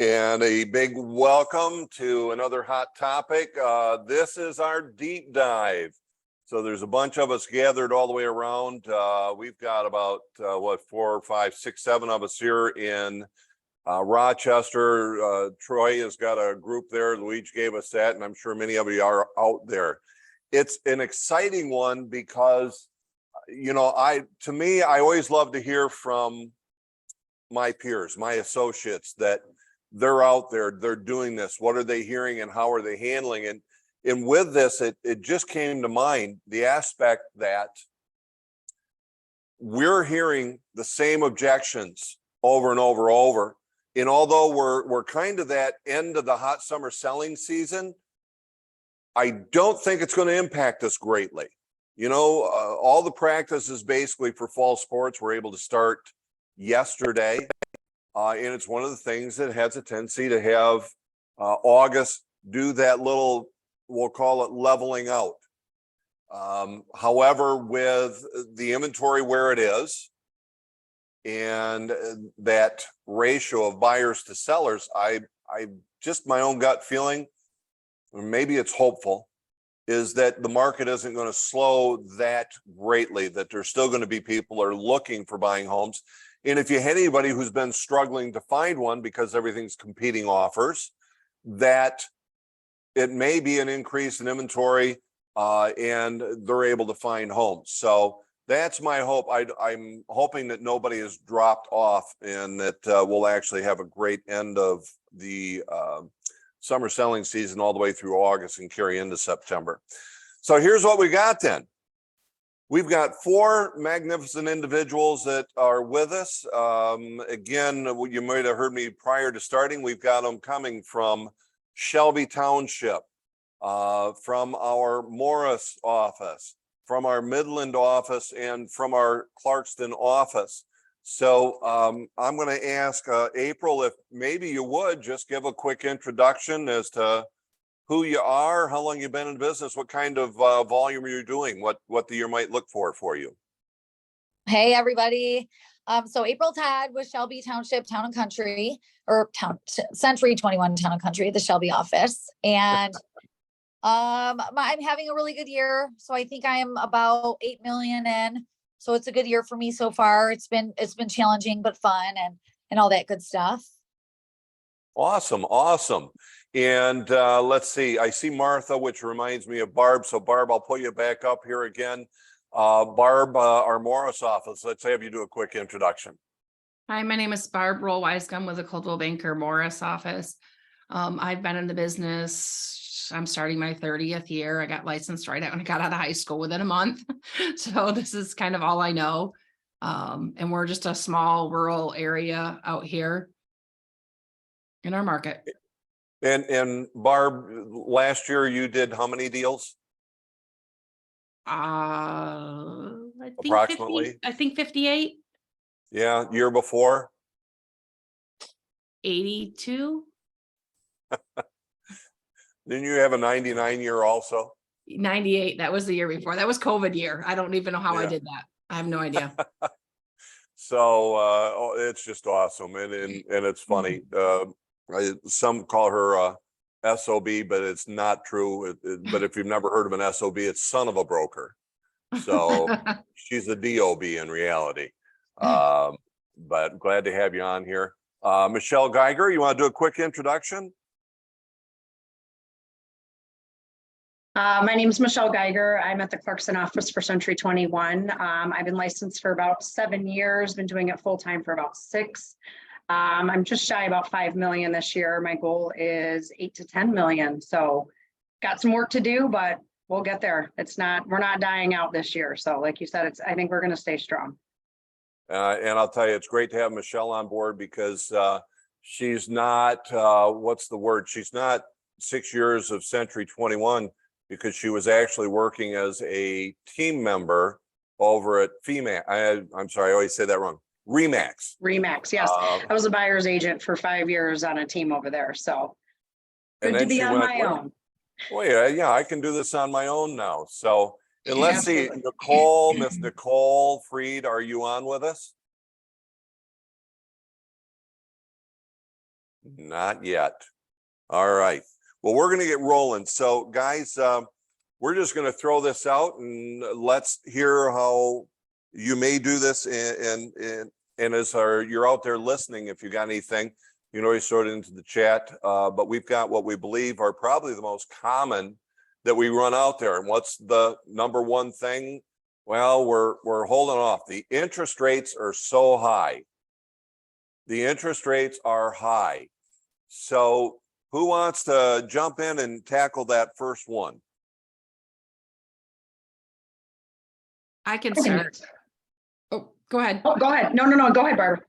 And a big welcome to another hot topic. This is our deep dive. So there's a bunch of us gathered all the way around. We've got about 4, 5, 6, 7 of us here in Rochester. Troy has got a group there. Luigi gave us that, and I'm sure many of you are out there. It's an exciting one because, I always love to hear from my peers, my associates, that they're out there, they're doing this. What are they hearing and how are they handling it? And with this, it just came to mind the aspect that we're hearing the same objections over and over. And although we're kind of that end of the hot summer selling season, I don't think it's going to impact us greatly. All the practices basically for fall sports were able to start yesterday. And it's one of the things that has a tendency to have August do that little, we'll call it leveling out. However, with the inventory where it is and that ratio of buyers to sellers, I just my own gut feeling, or maybe it's hopeful, is that the market isn't going to slow that greatly, that there's still going to be people who are looking for buying homes. And if you had anybody who's been struggling to find one because everything's competing offers, that it may be an increase in inventory and they're able to find homes. So that's my hope. I'm hoping that nobody has dropped off and that we'll actually have a great end of the summer selling season all the way through August and carry into September. So here's what we got then. We've got 4 magnificent individuals that are with us. Again, you might have heard me prior to starting. We've got them coming from Shelby Township, from our Morris office, from our Midland office, and from our Clarkston office. So I'm going to ask April if maybe you would just give a quick introduction as to who you are, how long you've been in business, what kind of volume you're doing, what the year might look for you. Hey, everybody. So April Todd with Shelby Township Town and Country, or Century 21 Town and Country, the Shelby office. And I'm having a really good year. So I think I am about 8 million in. So it's a good year for me so far. It's been challenging, but fun and all that good stuff. Awesome. And let's see, I see Martha, which reminds me of Barb. So Barb, I'll pull you back up here again. Barb, our Morris office, let's have you do a quick introduction. Hi, my name is Barb Roll-Weisgum with the Coldwell Banker Morris office. I've been in the business, I'm starting my 30th year. I got licensed right out when I got out of high school within a month. So this is kind of all I know. And we're just a small rural area out here in our market. And Barb, last year you did how many deals? I think Approximately 50, I think 58. Yeah, year before 82. Didn't you have a 99 year also? 98. That was the year before. That was COVID year. I don't even know how I did that. I have no idea. So it's just awesome, and it's funny. Some call her SOB, but it's not true. But if you've never heard of an SOB, it's son of a broker. So she's a DOB in reality. But glad to have you on here. Michelle Geiger, you want to do a quick introduction? My name is Michelle Geiger. I'm at the Clarkston office for Century 21. I've been licensed for about 7 years, been doing it full time for about 6. I'm just shy about 5 million this year. My goal is 8 to 10 million. So got some work to do, but we'll get there. We're not dying out this year. So like you said, I think we're going to stay strong. And I'll tell you, it's great to have Michelle on board because she's not, what's the word? She's not 6 years of Century 21 because she was actually working as a team member over at I'm sorry, I always say that wrong. Remax, yes. I was a buyer's agent for 5 years on a team over there. So good to be on my own. Well, yeah, I can do this on my own now. So, and let's see, Absolutely. Miss Nicole Freed, are you on with us? Not yet. All right. Well, we're going to get rolling. So guys, we're just going to throw this out and let's hear how you may do this. And as you're out there listening, if you got anything, you can always throw it into the chat. But we've got what we believe are probably the most common that we run out there. And what's the number one thing? Well, we're holding off. The interest rates are so high. The interest rates are high. So who wants to jump in and tackle that first one? I can start. Oh, go ahead. Oh, go ahead. No, go ahead, Barbara.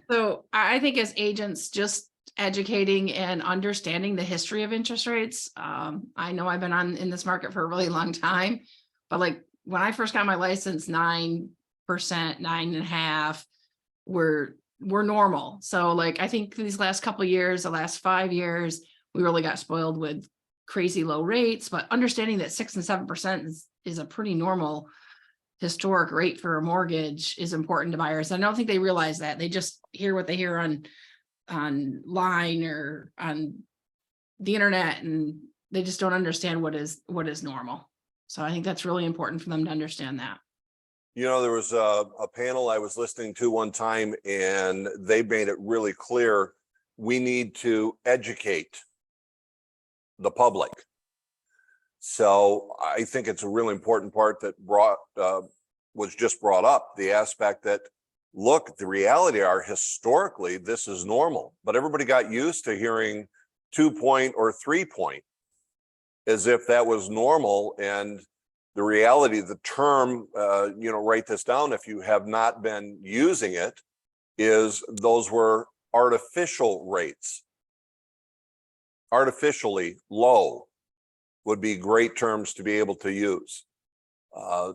So I think as agents, just educating and understanding the history of interest rates. I know I've been in this market for a really long time, but like when I first got my license, 9%, 9.5% were normal. So like, I think these last couple of years, the last 5 years, we really got spoiled with crazy low rates, but understanding that 6 and 7% is a pretty normal historic rate for a mortgage is important to buyers. I don't think they realize that. They just hear what they hear online or on the internet, and they just don't understand what is normal. So I think that's really important for them to understand that. You know, there was a panel I was listening to one time, and they made it really clear we need to educate the public. So I think it's a really important part that was just brought up, the aspect that, look, the reality are historically this is normal, but everybody got used to hearing 2-point or 3-point as if that was normal. And the reality, the term, write this down if you have not been using it, is those were artificial rates. Artificially low would be great terms to be able to use.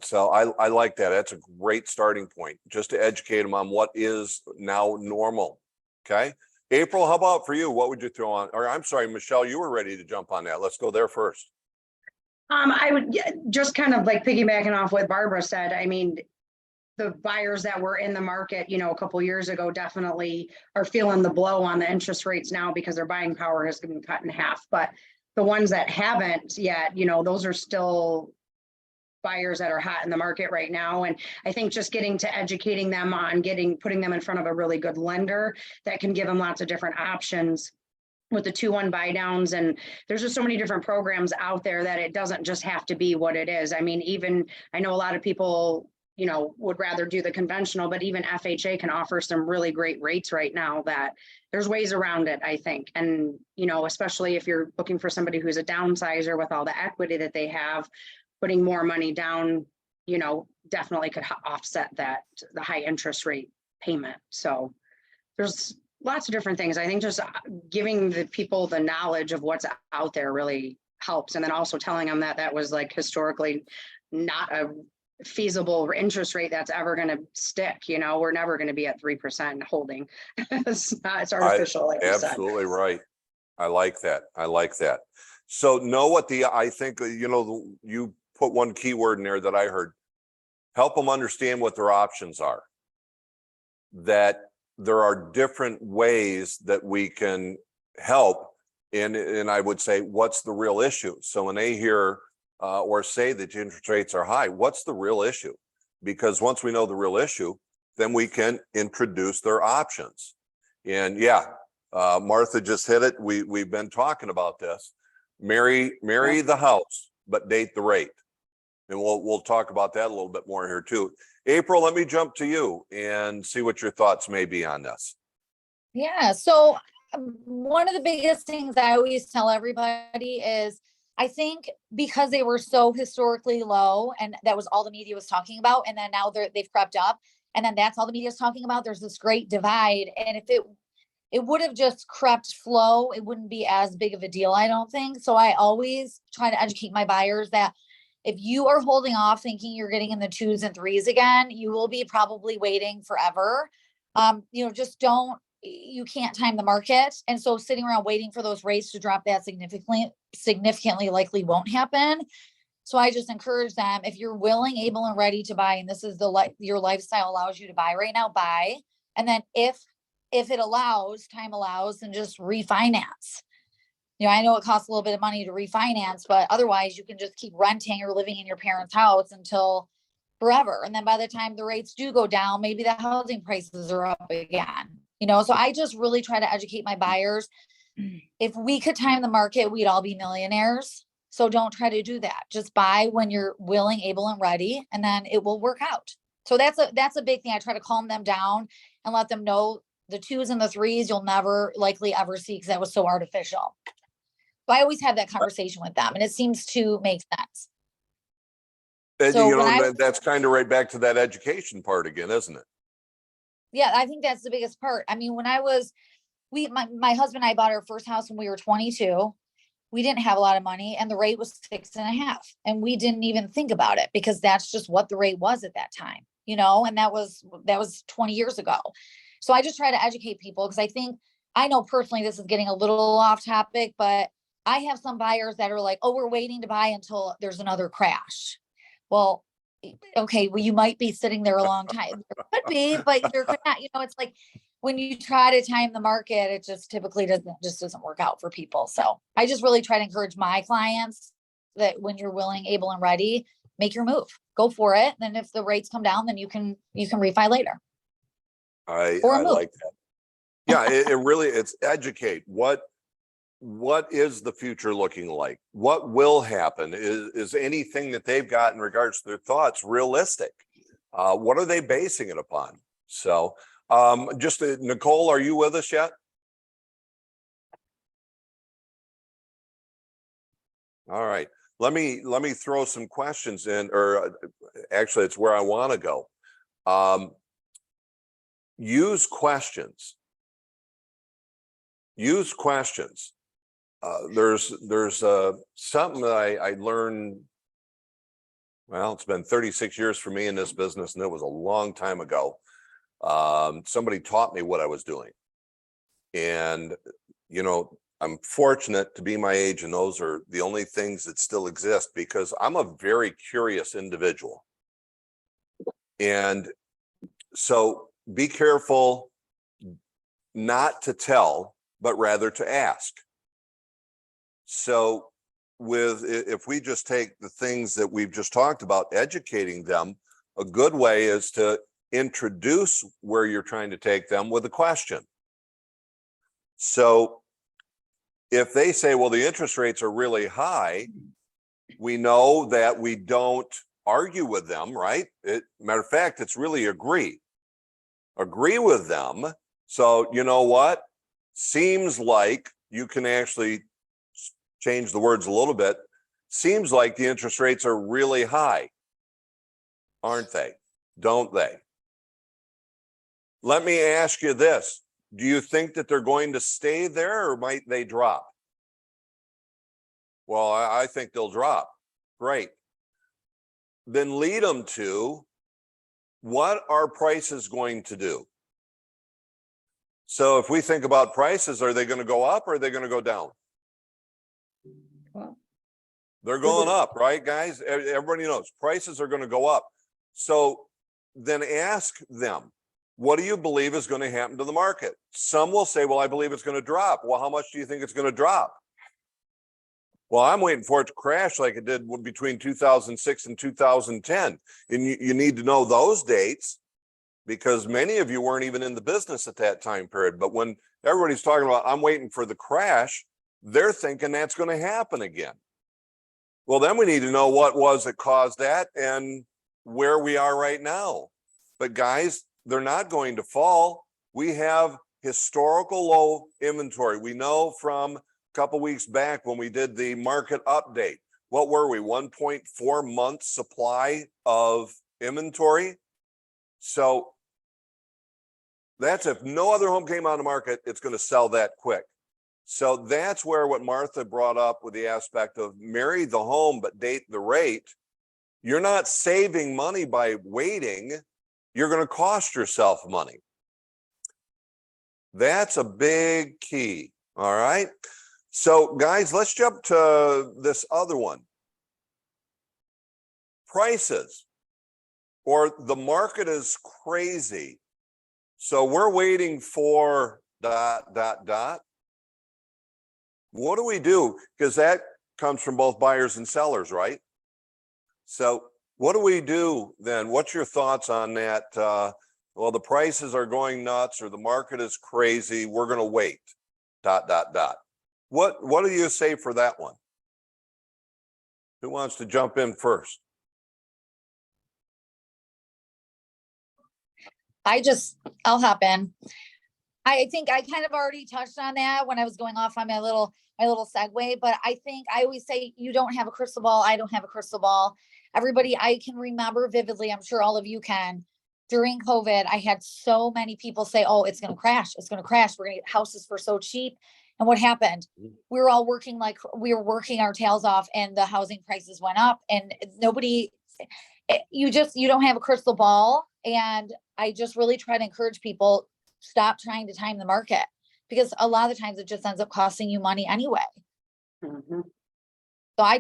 So I like that. That's a great starting point, just to educate them on what is now normal. Okay. April, how about for you? What would you throw on? Or I'm sorry, Michelle, you were ready to jump on that. Let's go there first. I would just kind of like piggybacking off what Barbara said. I mean, the buyers that were in the market, a couple years ago definitely are feeling the blow on the interest rates now because their buying power has been cut in half. But the ones that haven't yet, those are still buyers that are hot in the market right now. And I think just getting to educating them on putting them in front of a really good lender that can give them lots of different options with the 2-1 buy downs. And there's just so many different programs out there that it doesn't just have to be what it is. I mean, even I know a lot of people, would rather do the conventional, but even FHA can offer some really great rates right now that there's ways around it, I think. And, especially if you're looking for somebody who's a downsizer with all the equity that they have, putting more money down, definitely could offset the high interest rate payment. So there's lots of different things. I think just giving the people the knowledge of what's out there really helps. And then also telling them that was like historically not a feasible interest rate that's ever going to stick. We're never going to be at 3% holding. It's artificial. Like absolutely right. I like that. So I think, you put one key word in there that I heard, help them understand what their options are, that there are different ways that we can help. And I would say, what's the real issue? So when they hear or say that interest rates are high, what's the real issue? Because once we know the real issue, then we can introduce their options. And Martha just hit it. We've been talking about this. Marry the house, but date the rate. And we'll talk about that a little bit more here too. April, let me jump to you and see what your thoughts may be on this. Yeah. So one of the biggest things I always tell everybody is, I think because they were so historically low and that was all the media was talking about, and then now they've crept up, and then that's all the media is talking about, there's this great divide. And if it would have just crept slow, it wouldn't be as big of a deal, I don't think. So I always try to educate my buyers that if you are holding off thinking you're getting in the 2s and 3s again, you will be probably waiting forever. You can't time the market. And so sitting around waiting for those rates to drop that significantly likely won't happen. So I just encourage them, if you're willing, able, and ready to buy, and this is your lifestyle allows you to buy right now, buy. And then if if it allows, time allows, then just refinance. I know it costs a little bit of money to refinance, but otherwise you can just keep renting or living in your parents' house until forever. And then by the time the rates do go down, maybe the housing prices are up again. So I just really try to educate my buyers. If we could time the market, we'd all be millionaires. So don't try to do that. Just buy when you're willing, able, and ready, and then it will work out. So that's a big thing. I try to calm them down and let them know the 2s and the 3s you'll never likely ever see because that was so artificial. But I always have that conversation with them, and it seems to make sense. And So when that's kind of right back to that education part again, isn't it? Yeah, I think that's the biggest part. I mean, when my husband and I bought our first house when we were 22. We didn't have a lot of money and the rate was 6.5. And we didn't even think about it because that's just what the rate was at that time, and that was 20 years ago. So I just try to educate people because I know personally this is getting a little off topic, but I have some buyers that are like, oh, we're waiting to buy until there's another crash. Well, okay, well, you might be sitting there a long time. There could be, but there could not, it's like when you try to time the market, it just typically doesn't work out for people. So I just really try to encourage my clients that when you're willing, able, and ready, make your move, go for it. Then if the rates come down, then you can refi later. I Or move. like that. Yeah, it's educate. What is the future looking like? What will happen? Is anything that they've got in regards to their thoughts realistic? What are they basing it upon? So Nicole, are you with us yet? All right. Let me throw some questions in, or actually it's where I want to go. Use questions. Use questions. There's something that I learned. Well, it's been 36 years for me in this business, and it was a long time ago. Somebody taught me what I was doing. And, I'm fortunate to be my age, and those are the only things that still exist because I'm a very curious individual. And so be careful not to tell, but rather to ask. So if we just take the things that we've just talked about, educating them, a good way is to introduce where you're trying to take them with a question. So if they say, well, the interest rates are really high, we know that we don't argue with them, right? Matter of fact, it's really agree with them. So you know what? Seems like you can actually change the words a little bit. Seems like the interest rates are really high, aren't they? Don't they? Let me ask you this. Do you think that they're going to stay there or might they drop? Well, I think they'll drop. Great. Then lead them to what are prices going to do? So if we think about prices, are they going to go up or are they going to go down? Well, they're going up, right, guys? Everybody knows prices are going to go up. So then ask them, what do you believe is going to happen to the market? Some will say, well, I believe it's going to drop. Well, how much do you think it's going to drop? Well, I'm waiting for it to crash like it did between 2006 and 2010. And you need to know those dates because many of you weren't even in the business at that time period. But when everybody's talking about, I'm waiting for the crash, they're thinking that's going to happen again. Well, then we need to know what was it caused that and where we are right now. But guys, they're not going to fall. We have historical low inventory. We know from a couple weeks back when we did the market update, what were we, 1.4 months supply of inventory? So that's if no other home came on the market, it's going to sell that quick. So that's where what Martha brought up with the aspect of marry the home, but date the rate. You're not saving money by waiting. You're going to cost yourself money. That's a big key. All right. So guys, let's jump to this other one. Prices, or the market is crazy. So we're waiting for ... What do we do? Because that comes from both buyers and sellers, right? So what do we do then? What's your thoughts on that? Well, the prices are going nuts or the market is crazy. We're going to wait ... What do you say for that one? Who wants to jump in first? I'll hop in. I think I kind of already touched on that when I was going off on my little segue, but I think I always say you don't have a crystal ball. I don't have a crystal ball. Everybody, I can remember vividly, I'm sure all of you can. During COVID, I had so many people say, oh, it's going to crash. It's going to crash. We're going to get houses for so cheap. And what happened? We were all working like we were working our tails off and the housing prices went up and nobody, you don't have a crystal ball. And I just really try to encourage people, stop trying to time the market because a lot of the times it just ends up costing you money anyway. Mhm. So I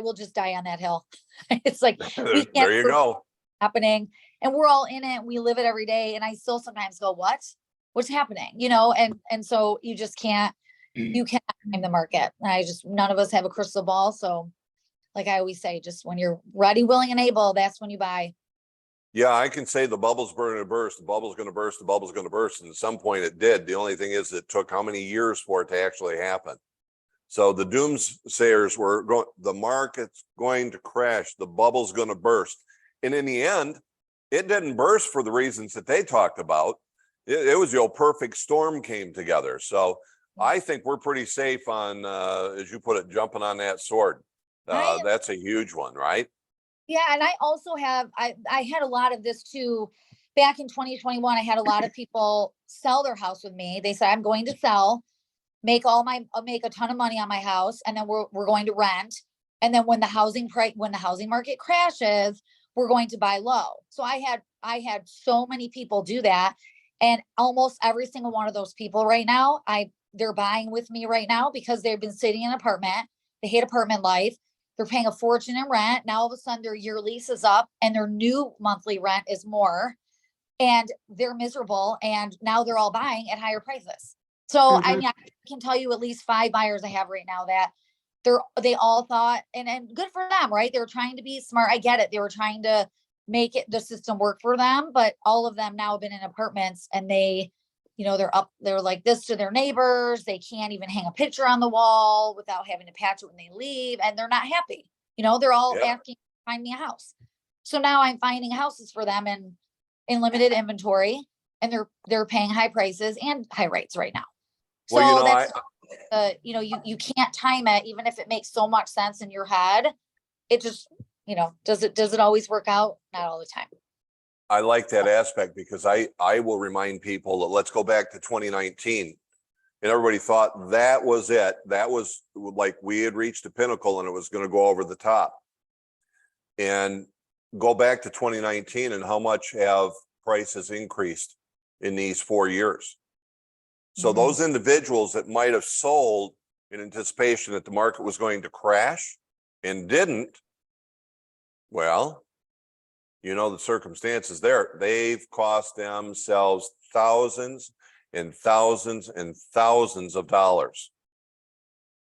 will just die on that hill. It's like, we can't There you go. happening and we're all in it. We live it every day. And I still sometimes go, what's happening? You know? And so you just can't time the market. None of us have a crystal ball. So like I always say, just when you're ready, willing and able, that's when you buy. Yeah, I can say the bubble's going to burst. The bubble's going to burst. The bubble's going to burst. And at some point it did. The only thing is it took how many years for it to actually happen. So the doomsayers were going, the market's going to crash. The bubble's going to burst. And in the end, it didn't burst for the reasons that they talked about. It was the old perfect storm came together. So I think we're pretty safe on, as you put it, jumping on that sword. That's a huge one, right? Yeah. And I also I had a lot of this too. Back in 2021, I had a lot of people sell their house with me. They said, I'm going to sell, make a ton of money on my house. And then we're going to rent. And then when the housing market crashes, we're going to buy low. So I had so many people do that. And almost every single one of those people right now, they're buying with me right now because they've been sitting in an apartment. They hate apartment life. They're paying a fortune in rent. Now all of a sudden their year lease is up and their new monthly rent is more and they're miserable. And now they're all buying at higher prices. So I mean, I can tell you at least 5 buyers I have right now that they all thought, and good for them, right? They were trying to be smart. I get it. They were trying to make the system work for them, but all of them now have been in apartments and they're like this to their neighbors. They can't even hang a picture on the wall without having to patch it when they leave. And they're not happy. They're all asking to find me a house. So now I'm finding houses for them in limited inventory and they're paying high prices and high rates right now. Well, So you can't time it, even if it makes so much sense in your head. It just, does it always work out? Not all the time. I like that aspect because I will remind people that let's go back to 2019 and everybody thought that was it. That was like we had reached a pinnacle and it was going to go over the top. And go back to 2019 and how much have prices increased in these 4 years. So those individuals that might have sold in anticipation that the market was going to crash and didn't, well, the circumstances there, they've cost themselves thousands and thousands and thousands of dollars.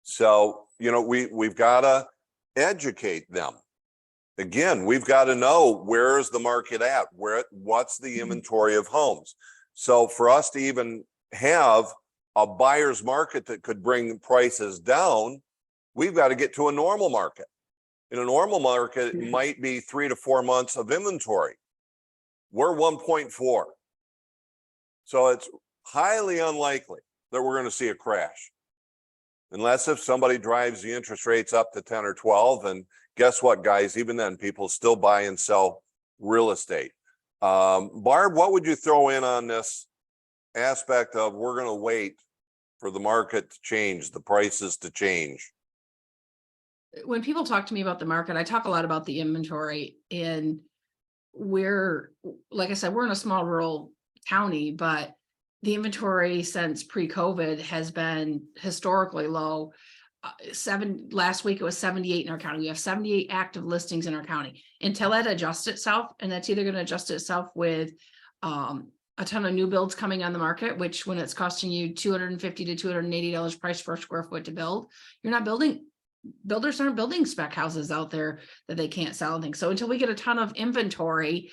So, we've got to educate them. Again, we've got to know where's the market at, what's the inventory of homes. So for us to even have a buyer's market that could bring prices down, we've got to get to a normal market. In a normal market, it might be 3 to 4 months of inventory. We're 1.4. So it's highly unlikely that we're going to see a crash. Unless if somebody drives the interest rates up to 10 or 12. And guess what, guys? Even then, people still buy and sell real estate. Barb, what would you throw in on this aspect of we're going to wait for the market to change, the prices to change? When people talk to me about the market, I talk a lot about the inventory, and like I said, we're in a small rural county, but the inventory since pre-COVID has been historically low. Last week it was 78 in our county. We have 78 active listings in our county. Until that adjusts itself, and that's either going to adjust itself with a ton of new builds coming on the market, which when it's costing you $250 to $280 price per square foot to build, you're not building, builders aren't building spec houses out there that they can't sell and things. So until we get a ton of inventory,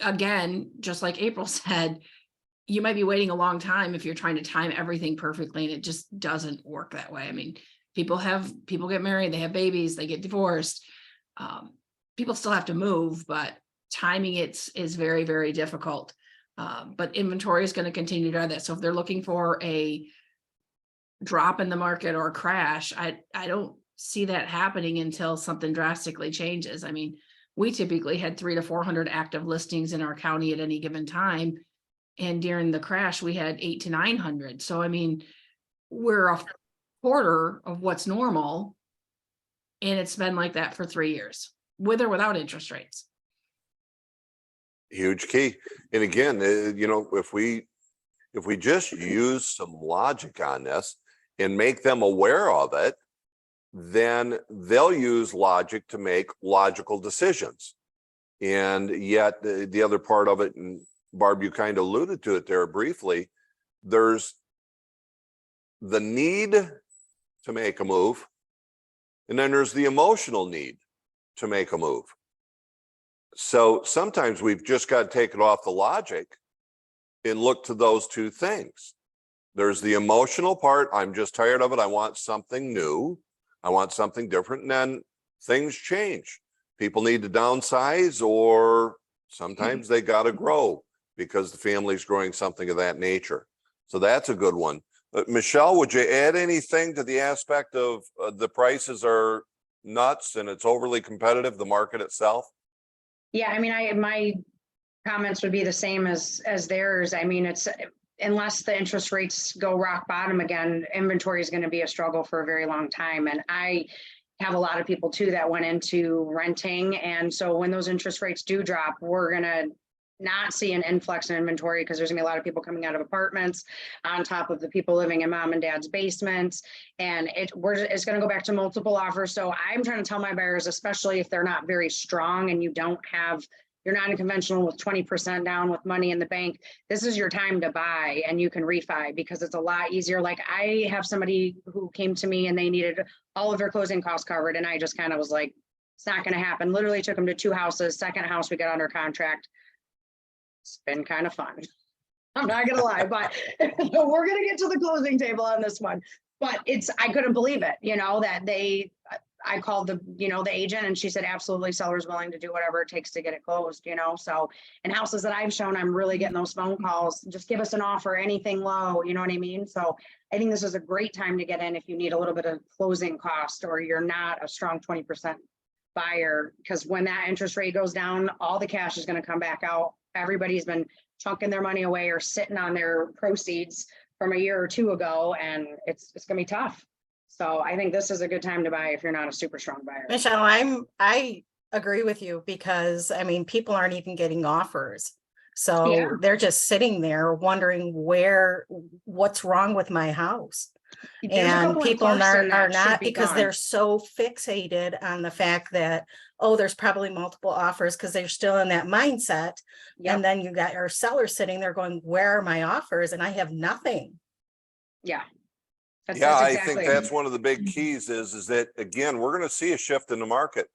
again, just like April said, you might be waiting a long time if you're trying to time everything perfectly, and it just doesn't work that way. I mean, people get married, they have babies, they get divorced. People still have to move, but timing is very, very difficult. But inventory is going to continue to do that. So if they're looking for a drop in the market or a crash, I don't see that happening until something drastically changes. I mean, we typically had 300 to 400 active listings in our county at any given time. And during the crash, we had 800 to 900. So, I mean, we're a quarter of what's normal. And it's been like that for 3 years, with or without interest rates. Huge key. And again, you know, if we just use some logic on this and make them aware of it, then they'll use logic to make logical decisions. And yet the other part of it, and Barb, you kind of alluded to it there briefly, there's the need to make a move, and then there's the emotional need to make a move. So sometimes we've just got to take it off the logic and look to those two things. There's the emotional part. I'm just tired of it. I want something new. I want something different. And then things change. People need to downsize, or sometimes they got to grow because the family's growing, something of that nature. So that's a good one. Michelle, would you add anything to the aspect of the prices are nuts and it's overly competitive, the market itself? Yeah, I mean, my comments would be the same as theirs. I mean, it's, unless the interest rates go rock bottom again, inventory is going to be a struggle for a very long time. And I have a lot of people too that went into renting. And so when those interest rates do drop, we're going to not see an influx in inventory, because there's gonna be a lot of people coming out of apartments on top of the people living in mom and dad's basements. And it's gonna go back to multiple offers. So I'm trying to tell my buyers, especially if they're not very strong and you're not in conventional with 20% down with money in the bank, this is your time to buy, and you can refi, because it's a lot easier. Like, I have somebody who came to me and they needed all of their closing costs covered. And I just kind of was like, it's not gonna happen. Literally took them to 2 houses. Second house we got under contract. It's been kind of fun. I'm not gonna lie, but we're gonna get to the closing table on this one. But I couldn't believe it, you know, that I called the agent, and she said, absolutely, seller's willing to do whatever it takes to get it closed, you know. So in houses that I've shown, I'm really getting those phone calls, just give us an offer, anything low, you know what I mean? So I think this is a great time to get in if you need a little bit of closing cost, or you're not a strong 20% buyer, because when that interest rate goes down, all the cash is going to come back out. Everybody's been chunking their money away or sitting on their proceeds from a year or two ago, and it's going to be tough. So I think this is a good time to buy if you're not a super strong buyer. Michelle, I agree with you, because I mean, people aren't even getting offers. So Yeah. they're just sitting there wondering what's wrong with my house. There's a And couple in people Clarkson are that should not, be because gone. they're so fixated on the fact that, oh, there's probably multiple offers, because they're still in that mindset. Yep. And then you got your seller sitting there going, where are my offers? And I have nothing. Yeah. Yeah, I think that's one of the big keys is that, again, we're going to see a shift in the market.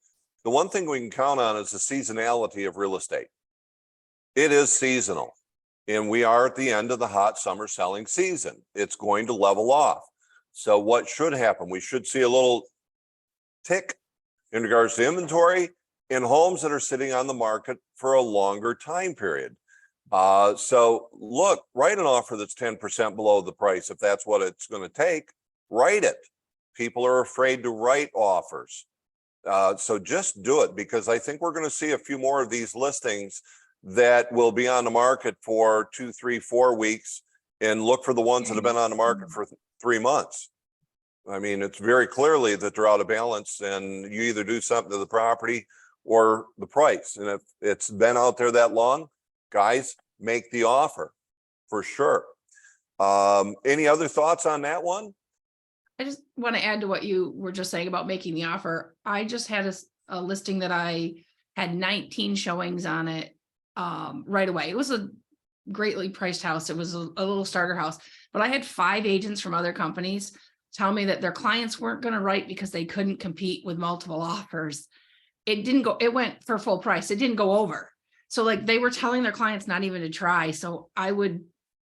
The one thing we can count on is the seasonality of real estate. It is seasonal, and we are at the end of the hot summer selling season. It's going to level off. So what should happen? We should see a little tick in regards to inventory in homes that are sitting on the market for a longer time period. So look, write an offer that's 10% below the price. If that's what it's going to take, write it. People are afraid to write offers. So just do it, because I think we're going to see a few more of these listings that will be on the market for 2, 3, 4 weeks, and look for the ones that have been on the market for 3 months. I mean, it's very clearly that they're out of balance, and you either do something to the property or the price. And if it's been out there that long, guys, make the offer for sure. Any other thoughts on that one? I just want to add to what you were just saying about making the offer. I just had a listing that I had 19 showings on it right away. It was a greatly priced house. It was a little starter house, but I had 5 agents from other companies tell me that their clients weren't going to write because they couldn't compete with multiple offers. It went for full price. It didn't go over. So like they were telling their clients not even to try. So I would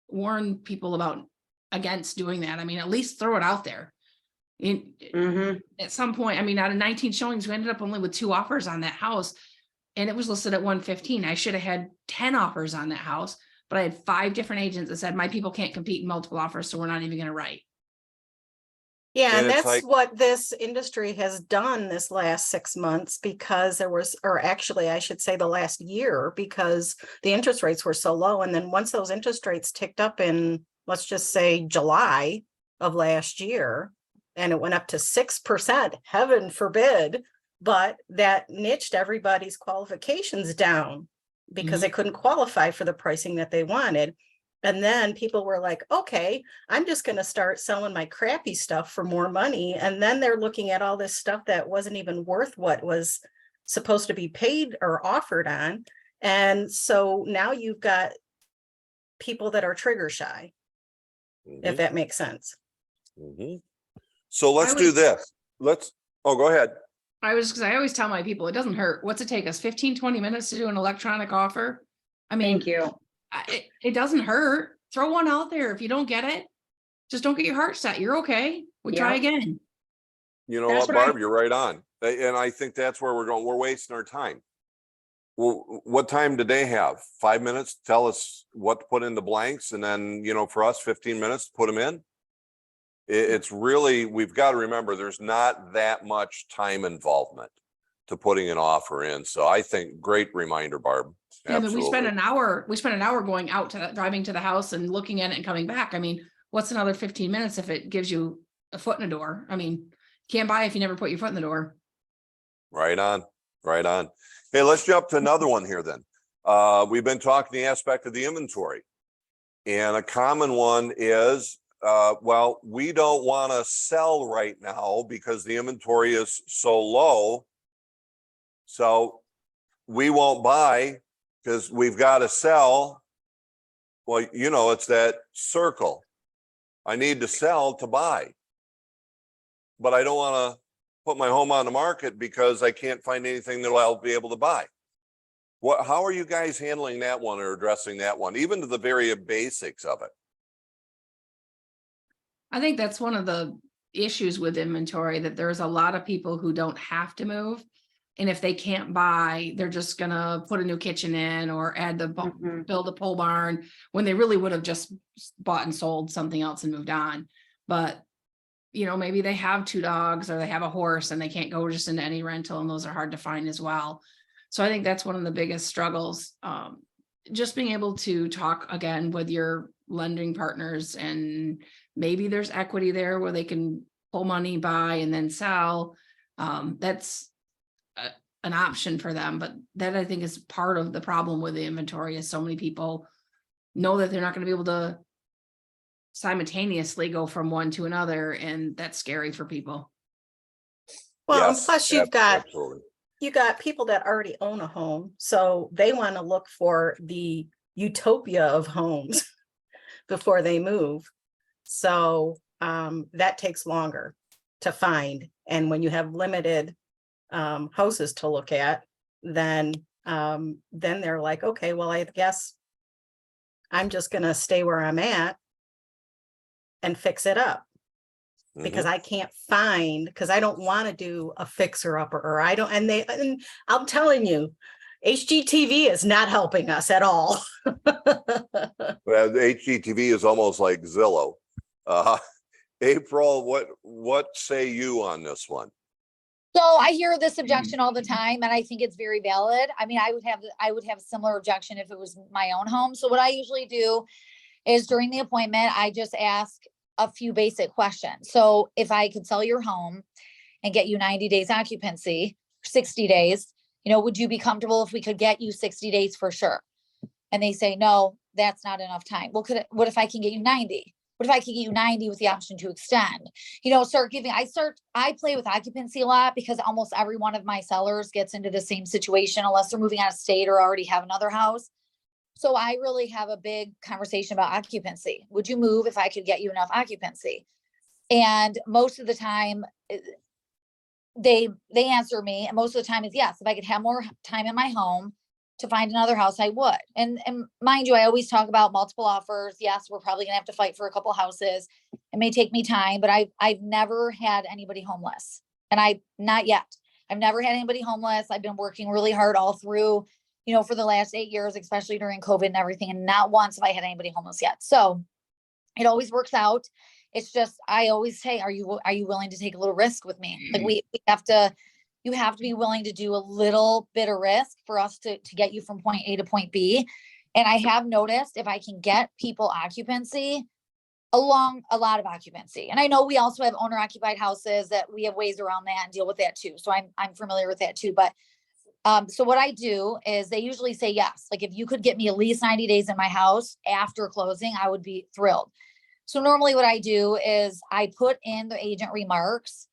warn people against doing that. I mean, at least throw it out there. At some point, I mean, out of 19 showings, we ended up only with 2 offers on that house, and it was listed at 115. I should have had 10 offers on that house, but I had 5 different agents that said my people can't compete in multiple offers, so we're not even going to write. Yeah, And and it's that's like- what this industry has done this last 6 months, because there was, or actually, I should say the last year, because the interest rates were so low. And then once those interest rates ticked up in, let's just say July of last year, and it went up to 6%, heaven forbid, but that niched everybody's qualifications down because they couldn't qualify for the pricing that they wanted. And then people were like, okay, I'm just going to start selling my crappy stuff for more money. And then they're looking at all this stuff that wasn't even worth what was supposed to be paid or offered on. And so now you've got people that are trigger shy, if that makes sense. So let's do this. Go ahead. I always tell my people, it doesn't hurt. What's it take us 15, 20 minutes to do an electronic offer? I mean, Thank you. it doesn't hurt. Throw one out there. If you don't get it, just don't get your heart set. You're okay. We try Yeah. again. You know That's what, what I- Barb, you're right on. And I think that's where we're going. We're wasting our time. Well, what time did they have? 5 minutes? Tell us what to put in the blanks. And then, for us, 15 minutes to put them in. It's really, we've got to remember, there's not that much time involvement to putting an offer in. So I think great reminder, Barb. Yeah, but we spent Absolutely. an hour going out to driving to the house and looking at it and coming back. I mean, what's another 15 minutes if it gives you a foot in the door? I mean, can't buy if you never put your foot in the door. Right on, right on. Hey, let's jump to another one here then. We've been talking the aspect of the inventory. And a common one is, we don't want to sell right now because the inventory is so low. So we won't buy because we've got to sell. Well, it's that circle. I need to sell to buy. But I don't want to put my home on the market because I can't find anything that I'll be able to buy. How are you guys handling that one or addressing that one, even to the very basics of it? I think that's one of the issues with inventory, that there's a lot of people who don't have to move. And if they can't buy, they're just gonna put a new kitchen in or build a pole barn when they really would have just bought and sold something else and moved on. But maybe they have 2 dogs or they have a horse and they can't go just into any rental, and those are hard to find as well. So I think that's one of the biggest struggles. Just being able to talk again with your lending partners, and maybe there's equity there where they can pull money, buy, and then sell. That's an option for them. But that, I think, is part of the problem with the inventory, is so many people know that they're not going to be able to simultaneously go from one to another, and that's scary for people. Well, Yes, and plus you've got absolutely. you got people that already own a home, so they want to look for the utopia of homes before they move. So that takes longer to find. And when you have limited houses to look at, then they're like, okay, well, I guess I'm just going to stay where I'm at and fix it up. Because I can't find, because I don't want to do a fixer upper, or I don't, and I'm telling you, HGTV is not helping us at all. Well, the HGTV is almost like Zillow. April, what say you on this one? So I hear this objection all the time, and I think it's very valid. I mean, I would have a similar objection if it was my own home. So what I usually do is during the appointment, I just ask a few basic questions. So if I could sell your home and get you 90 days occupancy, 60 days, would you be comfortable if we could get you 60 days for sure? And they say, no, that's not enough time. Well, what if I can get you 90? What if I can get you 90 with the option to extend? I play with occupancy a lot because almost every one of my sellers gets into the same situation unless they're moving out of state or already have another house. So I really have a big conversation about occupancy. Would you move if I could get you enough occupancy? And most of the time, they answer me, and most of the time is yes. If I could have more time in my home to find another house, I would. And mind you, I always talk about multiple offers. Yes, we're probably gonna have to fight for a couple houses. It may take me time, but I've never had anybody homeless, and not yet. I've never had anybody homeless. I've been working really hard all through, for the last 8 years, especially during COVID and everything, and not once have I had anybody homeless yet. So it always works out. It's just, I always say, are you willing to take a little risk with me? Like we have to, you have to be willing to do a little bit of risk for us to get you from point A to point B. And I have noticed if I can get people occupancy, a lot of occupancy. And I know we also have owner occupied houses that we have ways around that and deal with that too. So I'm familiar with that too. But so what I do is they usually say yes. Like if you could get me at least 90 days in my house after closing, I would be thrilled. So normally what I do is I put in the agent remarks,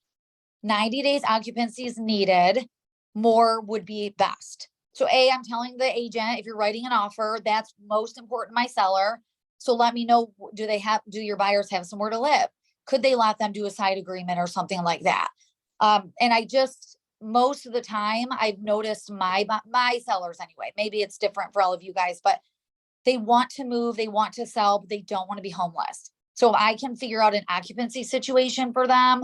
90 days occupancy is needed, more would be best. So I'm telling the agent, if you're writing an offer, that's most important to my seller. So let me know, do your buyers have somewhere to live? Could they let them do a side agreement or something like that? And most of the time I've noticed my sellers anyway, maybe it's different for all of you guys, but they want to move, they want to sell, but they don't want to be homeless. So if I can figure out an occupancy situation for them,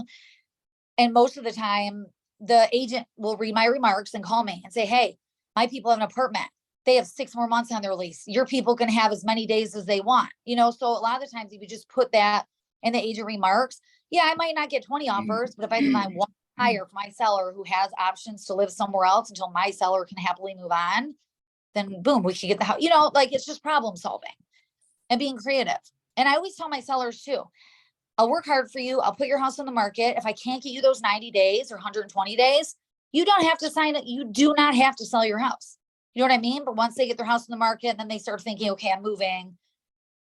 and most of the time the agent will read my remarks and call me and say, hey, my people have an apartment. They have 6 more months on their lease. Your people can have as many days as they want, so a lot of the times if you just put that in the agent remarks, yeah, I might not get 20 offers, but if I can find one buyer for my seller who has options to live somewhere else until my seller can happily move on, then boom, we can get the house, it's just problem solving and being creative. And I always tell my sellers too, I'll work hard for you. I'll put your house on the market. If I can't get you those 90 days or 120 days, you don't have to sign it. You do not have to sell your house. You know what I mean? But once they get their house on the market, and then they start thinking, okay, I'm moving,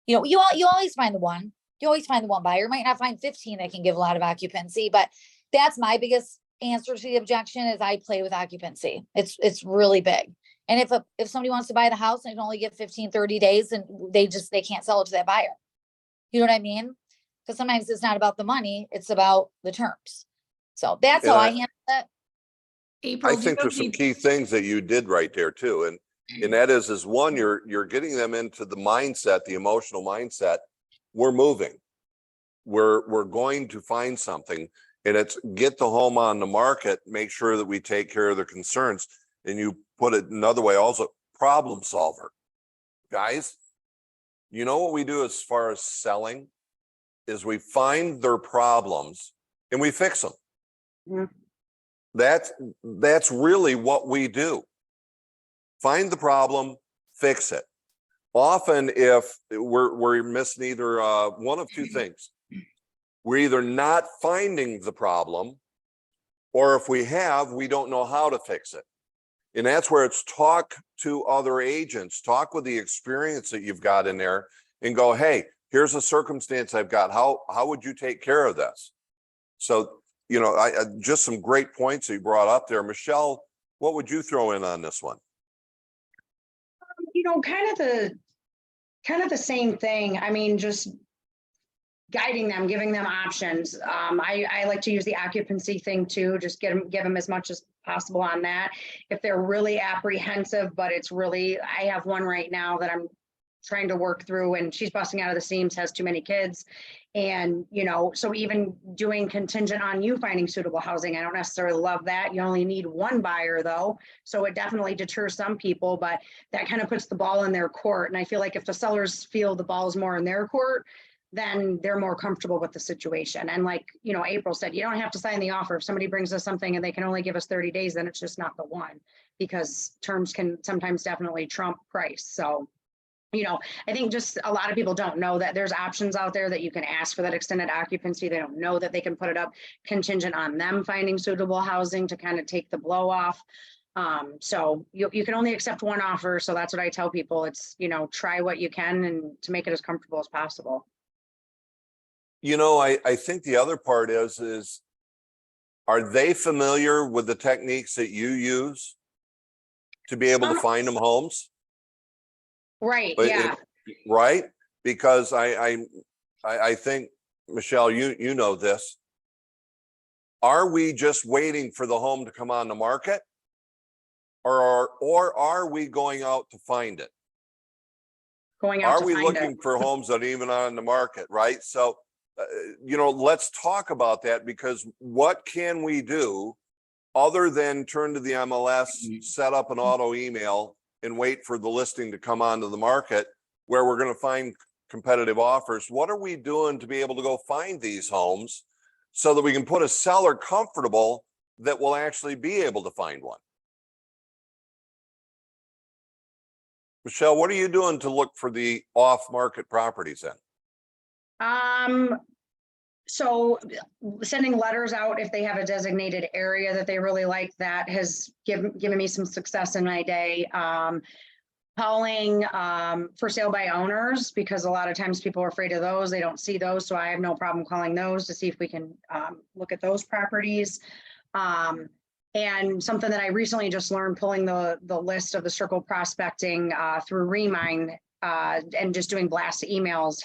you always find the one. You always find the one buyer. You might not find 15 that can give a lot of occupancy, but that's my biggest answer to the objection is I play with occupancy. It's really big. And if somebody wants to buy the house and they can only get 15, 30 days and they can't sell it to that buyer. You know what I mean? Because sometimes it's not about the money, it's about the terms. So that's how I handle it. April, I think there's some key things that you did right there too. And that is one, you're getting them into the mindset, the emotional mindset. We're moving. We're going to find something, and it's get the home on the market, make sure that we take care of their concerns. And you put it another way also, problem solver. Guys, you know what we do as far as selling is we find their problems and we fix them. Yeah. That's really what we do. Find the problem, fix it. Often if we're missing either one of two things. We're either not finding the problem, or if we have, we don't know how to fix it. And that's where it's talk to other agents, talk with the experience that you've got in there and go, hey, here's a circumstance I've got. How would you take care of this? So, I just some great points that you brought up there. Michelle, what would you throw in on this one? Kind of the same thing. I mean, just guiding them, giving them options. I like to use the occupancy thing too, just give them as much as possible on that. If they're really apprehensive, but I have one right now that I'm trying to work through, and she's busting out of the seams, has too many kids. And, so even doing contingent on you finding suitable housing, I don't necessarily love that. You only need one buyer though. So it definitely deters some people, but that kind of puts the ball in their court. And I feel like if the sellers feel the ball is more in their court, then they're more comfortable with the situation. And like, April said, you don't have to sign the offer. If somebody brings us something and they can only give us 30 days, then it's just not the one, because terms can sometimes definitely trump price. So, I think just a lot of people don't know that there's options out there that you can ask for that extended occupancy. They don't know that they can put it up contingent on them finding suitable housing to kind of take the blow off. So you can only accept one offer. So that's what I tell people. It's, try what you can and to make it as comfortable as possible. I think the other part is are they familiar with the techniques that you use to be able to find them homes? Right, But yeah. right? Because I think, Michelle, you know this. Are we just waiting for the home to come on the market? Or are we going out to find it? Going out Are to we find it. looking for homes that are even on the market, right? So, let's talk about that, because what can we do other than turn to the MLS, set up an auto email and wait for the listing to come onto the market where we're going to find competitive offers? What are we doing to be able to go find these homes so that we can put a seller comfortable that will actually be able to find one? Michelle, what are you doing to look for the off-market properties then? So sending letters out if they have a designated area that they really like, that has given me some success in my day. Calling for sale by owners, because a lot of times people are afraid of those. They don't see those. So I have no problem calling those to see if we can look at those properties. And something that I recently just learned, pulling the list of the circle prospecting through Remind and just doing blast emails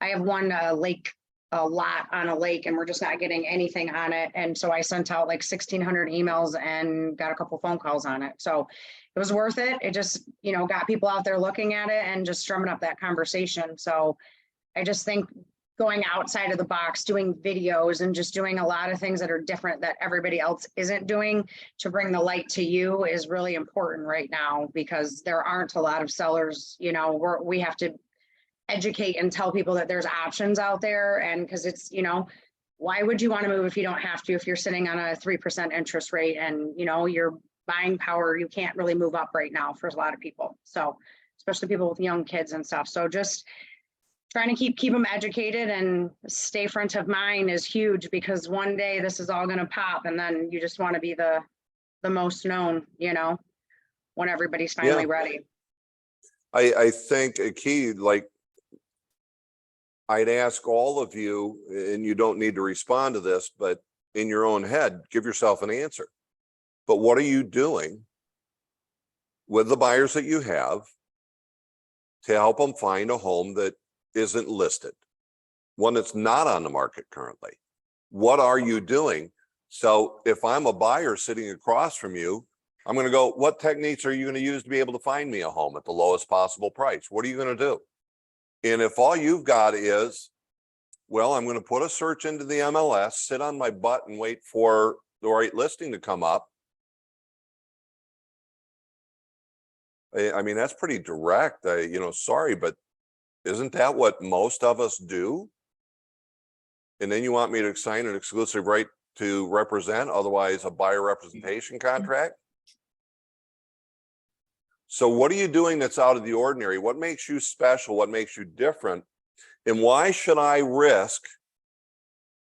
I have one a lot on a lake, and we're just not getting anything on it. And so I sent out like 1,600 emails and got a couple phone calls on it. So it was worth it. It just, got people out there looking at it and just strumming up that conversation. So I just think going outside of the box, doing videos and just doing a lot of things that are different that everybody else isn't doing to bring the light to you is really important right now, because there aren't a lot of sellers. We have to educate and tell people that there's options out there. And because it's, why would you want to move if you don't have to, if you're sitting on a 3% interest rate and, your buying power, you can't really move up right now for a lot of people. So especially people with young kids and stuff. So just trying to keep them educated and stay front of mind is huge, because one day this is all going to pop, and then you just want to be the most known, when everybody's finally ready. I think a key, like, I'd ask all of you, and you don't need to respond to this, but in your own head, give yourself an answer. But what are you doing with the buyers that you have to help them find a home that isn't listed, one that's not on the market currently? What are you doing? So if I'm a buyer sitting across from you, I'm going to go, what techniques are you going to use to be able to find me a home at the lowest possible price? What are you going to do? And if all you've got is, well, I'm going to put a search into the MLS, sit on my butt and wait for the right listing to come up, I mean, that's pretty direct. Sorry, but isn't that what most of us do? And then you want me to sign an exclusive right to represent, otherwise a buyer representation contract? So what are you doing that's out of the ordinary? What makes you special? What makes you different? And why should I risk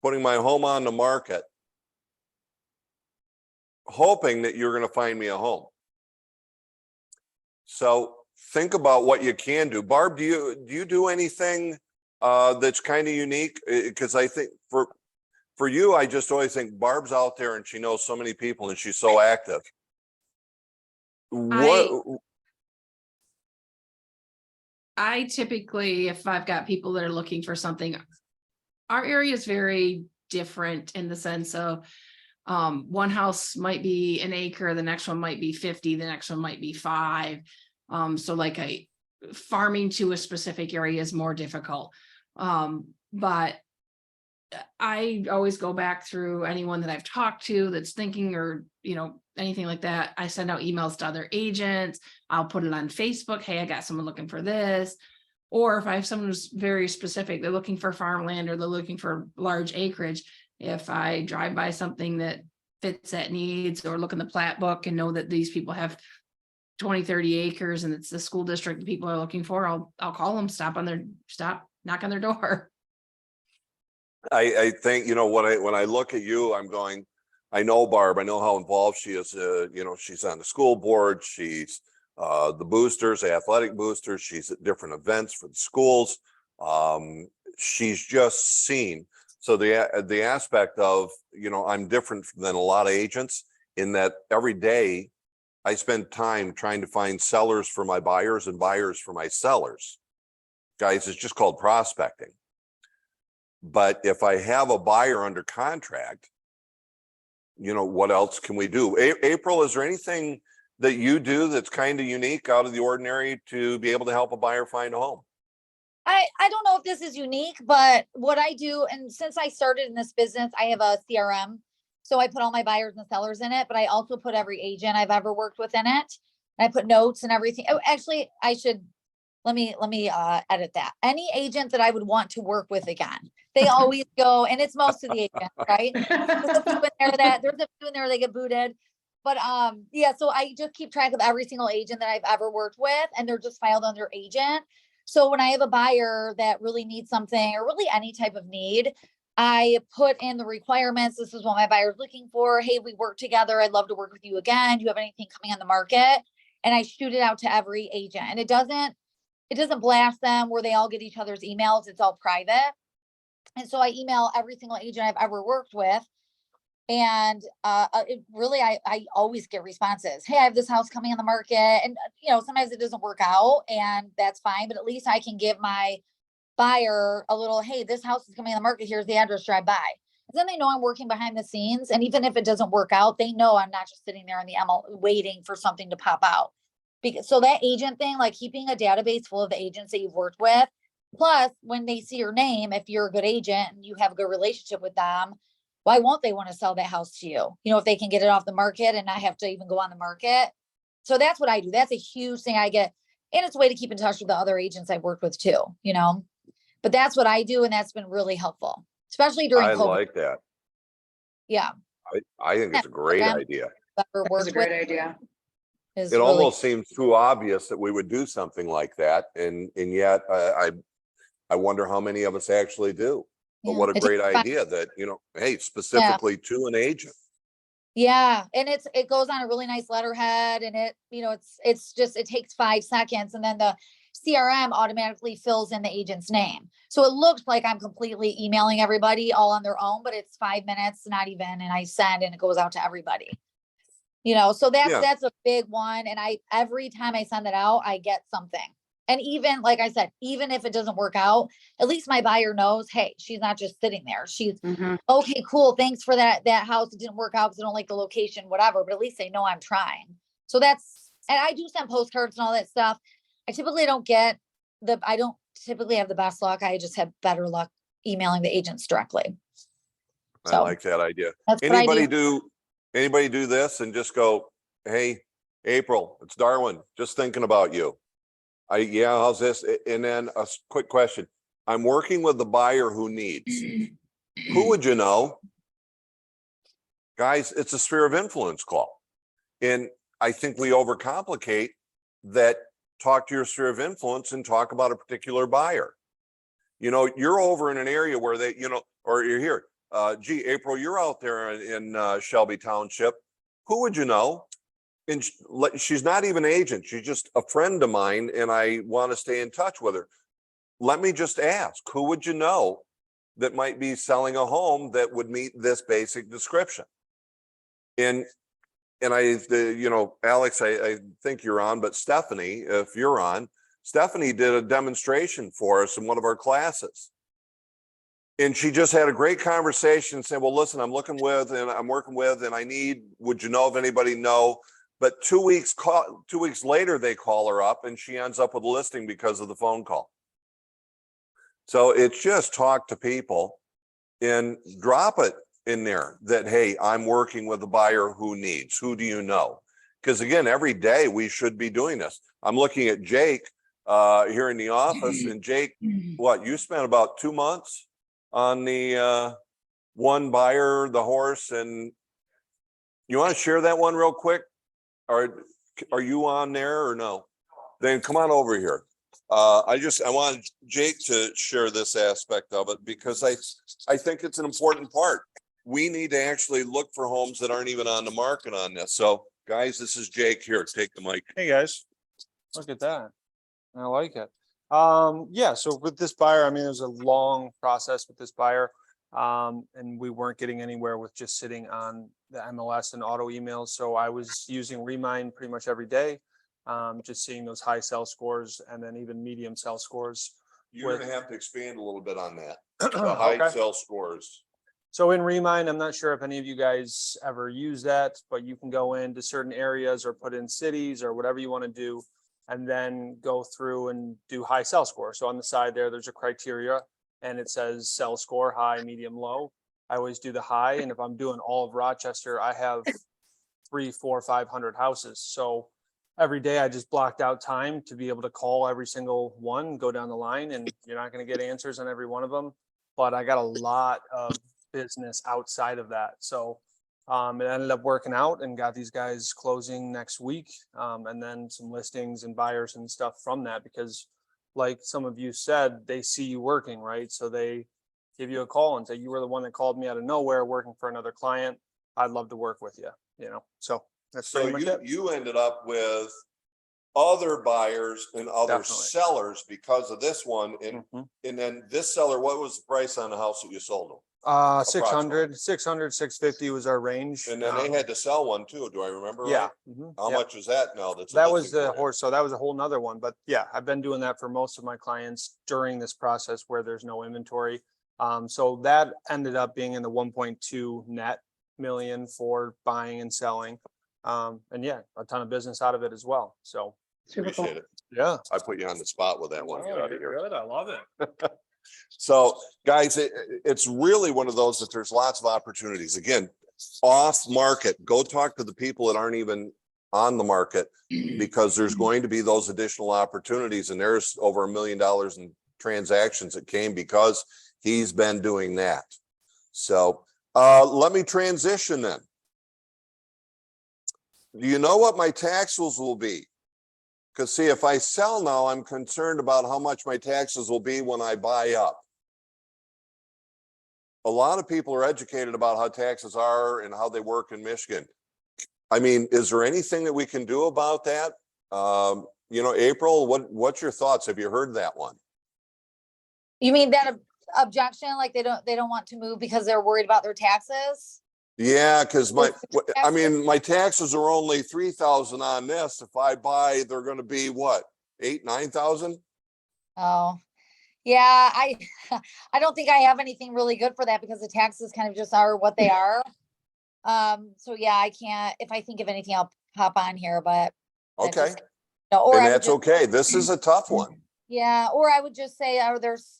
putting my home on the market hoping that you're going to find me a home? So think about what you can do. Barb, do you do anything that's kind of unique? Because I think for you, I just always think Barb's out there and she knows so many people and she's so active. I typically, if I've got people that are looking for something, our area is very different in the sense of one house might be an acre, the next one might be 50, the next one might be 5. So like farming to a specific area is more difficult. But I always go back through anyone that I've talked to that's thinking, or, anything like that. I send out emails to other agents. I'll put it on Facebook. Hey, I got someone looking for this. Or if I have someone who's very specific, they're looking for farmland or they're looking for large acreage. If I drive by something that fits that needs, or look in the plat book and know that these people have 20, 30 acres and it's the school district that people are looking for, I'll call them, knock on their door. I think, when I look at you, I'm going, I know Barb, I know how involved she is. She's on the school board. She's the boosters, athletic boosters. She's at different events for the schools. She's just seen. So the aspect of, I'm different than a lot of agents in that every day I spend time trying to find sellers for my buyers and buyers for my sellers. Guys, it's just called prospecting. But if I have a buyer under contract, you know, what else can we do? April, is there anything that you do that's kind of unique, out of the ordinary, to be able to help a buyer find a home? I don't know if this is unique, but what I do, and since I started in this business, I have a CRM. So I put all my buyers and sellers in it, but I also put every agent I've ever worked with in it. And I put notes and everything. Oh, actually, I should, let me edit that. Any agent that I would want to work with again, they always go, and it's most of the agents, right? There's a few in there, they get booted. But yeah, so I just keep track of every single agent that I've ever worked with, and they're just filed under agent. So when I have a buyer that really needs something, or really any type of need, I put in the requirements. This is what my buyer's looking for. Hey, we work together. I'd love to work with you again. Do you have anything coming on the market? And I shoot it out to every agent, and it doesn't blast them where they all get each other's emails. It's all private. And so I email every single agent I've ever worked with. And it really, I always get responses. Hey, I have this house coming on the market. And, you know, sometimes it doesn't work out, and that's fine. But at least I can give my buyer a little, hey, this house is coming on the market. Here's the address, drive by. And then they know I'm working behind the scenes. And even if it doesn't work out, they know I'm not just sitting there in the ML waiting for something to pop out. Because so that agent thing, like keeping a database full of the agents that you've worked with, plus when they see your name, if you're a good agent and you have a good relationship with them, why won't they want to sell that house to you? You know, if they can get it off the market and not have to even go on the market. So that's what I do. That's a huge thing I get. And it's a way to keep in touch with the other agents I've worked with too, you know, but that's what I do. And that's been really helpful, especially during I COVID. like that. Yeah. I think it's a great idea. That's a great idea. It almost seems too obvious that we would do something like that. And yet I wonder how many of us actually do. But what a great idea that, you know, hey, specifically to an agent. Yeah. And it goes on a really nice letterhead, and it, you know, it's just, it takes 5 seconds, and then the CRM automatically fills in the agent's name. So it looks like I'm completely emailing everybody all on their own, but it's 5 minutes, not even, and I send, and it goes out to everybody. You know, so that's a big one. And every time I send it out, I get something. And even, like I said, even if it doesn't work out, at least my buyer knows, hey, she's not just sitting there. She's okay, cool. Thanks for that house. It didn't work out because I don't like the location, whatever, but at least they know I'm trying. So and I do send postcards and all that stuff. I typically don't typically have the best luck. I just have better luck emailing the agents directly. I like that idea. That's Anybody do this and just go, hey, April, it's Darwin, just thinking about you. How's this? And then a quick question. I'm working with the buyer who needs. Who would you know? Guys, it's a sphere of influence call. And I think we overcomplicate that. Talk to your sphere of influence and talk about a particular buyer. You know, you're over in an area where they, you know, or you're here. Gee, April, you're out there in Shelby Township. Who would you know? And she's not even an agent. She's just a friend of mine, and I want to stay in touch with her. Let me just ask, who would you know that might be selling a home that would meet this basic description? And you know, Alex, I think you're on, but Stephanie, if you're on, Stephanie did a demonstration for us in one of our classes. And she just had a great conversation, saying, well, listen, I'm working with, and I need, would you know if anybody know? But 2 weeks later, they call her up and she ends up with a listing because of the phone call. So it's just talk to people and drop it in there that, hey, I'm working with a buyer who needs. Who do you know? Because again, every day we should be doing this. I'm looking at Jake here in the office, and Jake, what, you spent about 2 months on the one buyer, the horse, and you want to share that one real quick? Are you on there or no? Then come on over here. I wanted Jake to share this aspect of it because I think it's an important part. We need to actually look for homes that aren't even on the market on this. So guys, this is Jake here. Take the mic. Hey guys, look at that. I like it. Yeah, so with this buyer, I mean, it was a long process with this buyer. And we weren't getting anywhere with just sitting on the MLS and auto emails. So I was using Remind pretty much every day, just seeing those high sell scores and then even medium sell scores. You're gonna have to expand a little bit on that. The high Okay. sell scores. So in Remind, I'm not sure if any of you guys ever use that, but you can go into certain areas or put in cities or whatever you want to do, and then go through and do high sell score. So on the side there's a criteria and it says sell score, high, medium, low. I always do the high. And if I'm doing all of Rochester, I have 300, 400, 500 houses. So every day I just blocked out time to be able to call every single one, go down the line, and you're not going to get answers on every one of them. But I got a lot of business outside of that. So it ended up working out and got these guys closing next week. And then some listings and buyers and stuff from that, because like some of you said, they see you working, right? So they give you a call and say, you were the one that called me out of nowhere working for another client. I'd love to work with you, you know? So that's So pretty much it. you ended up with other buyers and other Definitely. sellers because of this one. Mhm. And then this seller, what was the price on the house that you sold them? 600, 650 was our range. And then they had to sell one too. Do I remember right? Yeah. Mhm, How yeah. much is that now? That's a That was listing the for you? horse. So that was a whole nother one. But yeah, I've been doing that for most of my clients during this process where there's no inventory. So that ended up being in the 1.2 net million for buying and selling. And yeah, a ton of business out of it as well. So Super cool. Appreciate it. yeah. I put you on the spot with that one. Get out of here. Good. I love it. So guys, it's really one of those that there's lots of opportunities. Again, off market, go talk to the people that aren't even on the market, because there's going to be those additional opportunities. And there's over $1 million in transactions that came because he's been doing that. So let me transition then. Do you know what my taxes will be? Because see, if I sell now, I'm concerned about how much my taxes will be when I buy up. A lot of people are educated about how taxes are and how they work in Michigan. I mean, is there anything that we can do about that? You know, April, what's your thoughts? Have you heard that one? You mean that objection, like they don't want to move because they're worried about their taxes? Yeah, because my taxes are only 3,000 on this. If I buy, they're going to be what, 8,000, 9,000? Oh, yeah, I don't think I have anything really good for that because the taxes kind of just are what they are. So yeah, I can't, if I think of anything, I'll pop on here, but. that Okay, just- No, or and I would that's just- okay. This is a tough one. Yeah, or I would just say, there's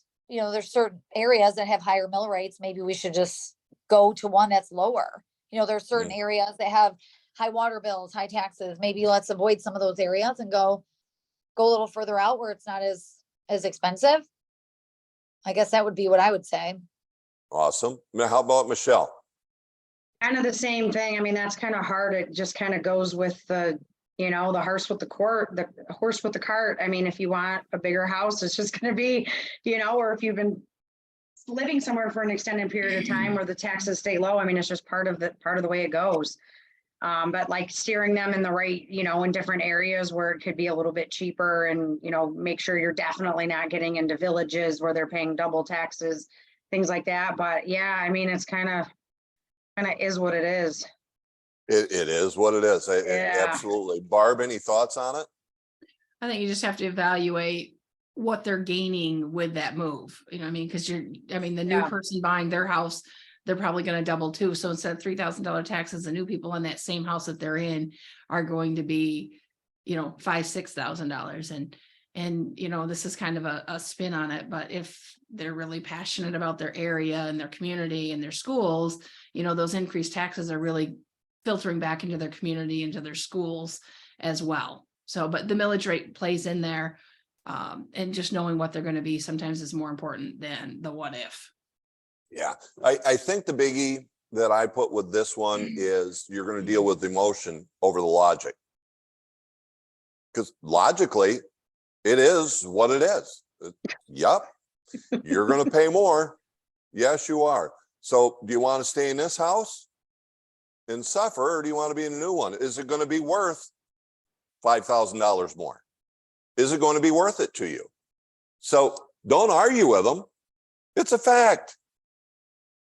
certain areas that have higher mill rates. Maybe we should just go to one that's lower. There's certain areas that have high water bills, high taxes. Maybe let's avoid some of those areas and go a little further out where it's not as expensive. I guess that would be what I would say. Awesome. Now, how about Michelle? Kind of the same thing. I mean, that's kind of hard. It just kind of goes with the horse with the cart. I mean, if you want a bigger house, it's just going to be, or if you've been living somewhere for an extended period of time where the taxes stay low. I mean, it's just part of the way it goes. But like steering them in the right, in different areas where it could be a little bit cheaper and, make sure you're definitely not getting into villages where they're paying double taxes, things like that. But yeah, I mean, it's kind of is what it is. It is what it is. Yeah. Absolutely. Barb, any thoughts on it? I think you just have to evaluate what they're gaining with that move. You know what I mean? Because the new Yeah. person buying their house, they're probably going to double too. So instead of $3,000 taxes, the new people in that same house that they're in are going to be, $5,000, $6,000. And this is kind of a spin on it, but if they're really passionate about their area and their community and their schools, those increased taxes are really filtering back into their community, into their schools as well. So, but the millage rate plays in there. And just knowing what they're going to be sometimes is more important than the what if. Yeah, I think the biggie that I put with this one is you're going to deal with emotion over the logic. Because logically, it is what it is. Yup, you're going to pay more. Yes, you are. So do you want to stay in this house and suffer, or do you want to be in a new one? Is it going to be worth $5,000 more? Is it going to be worth it to you? So don't argue with them. It's a fact.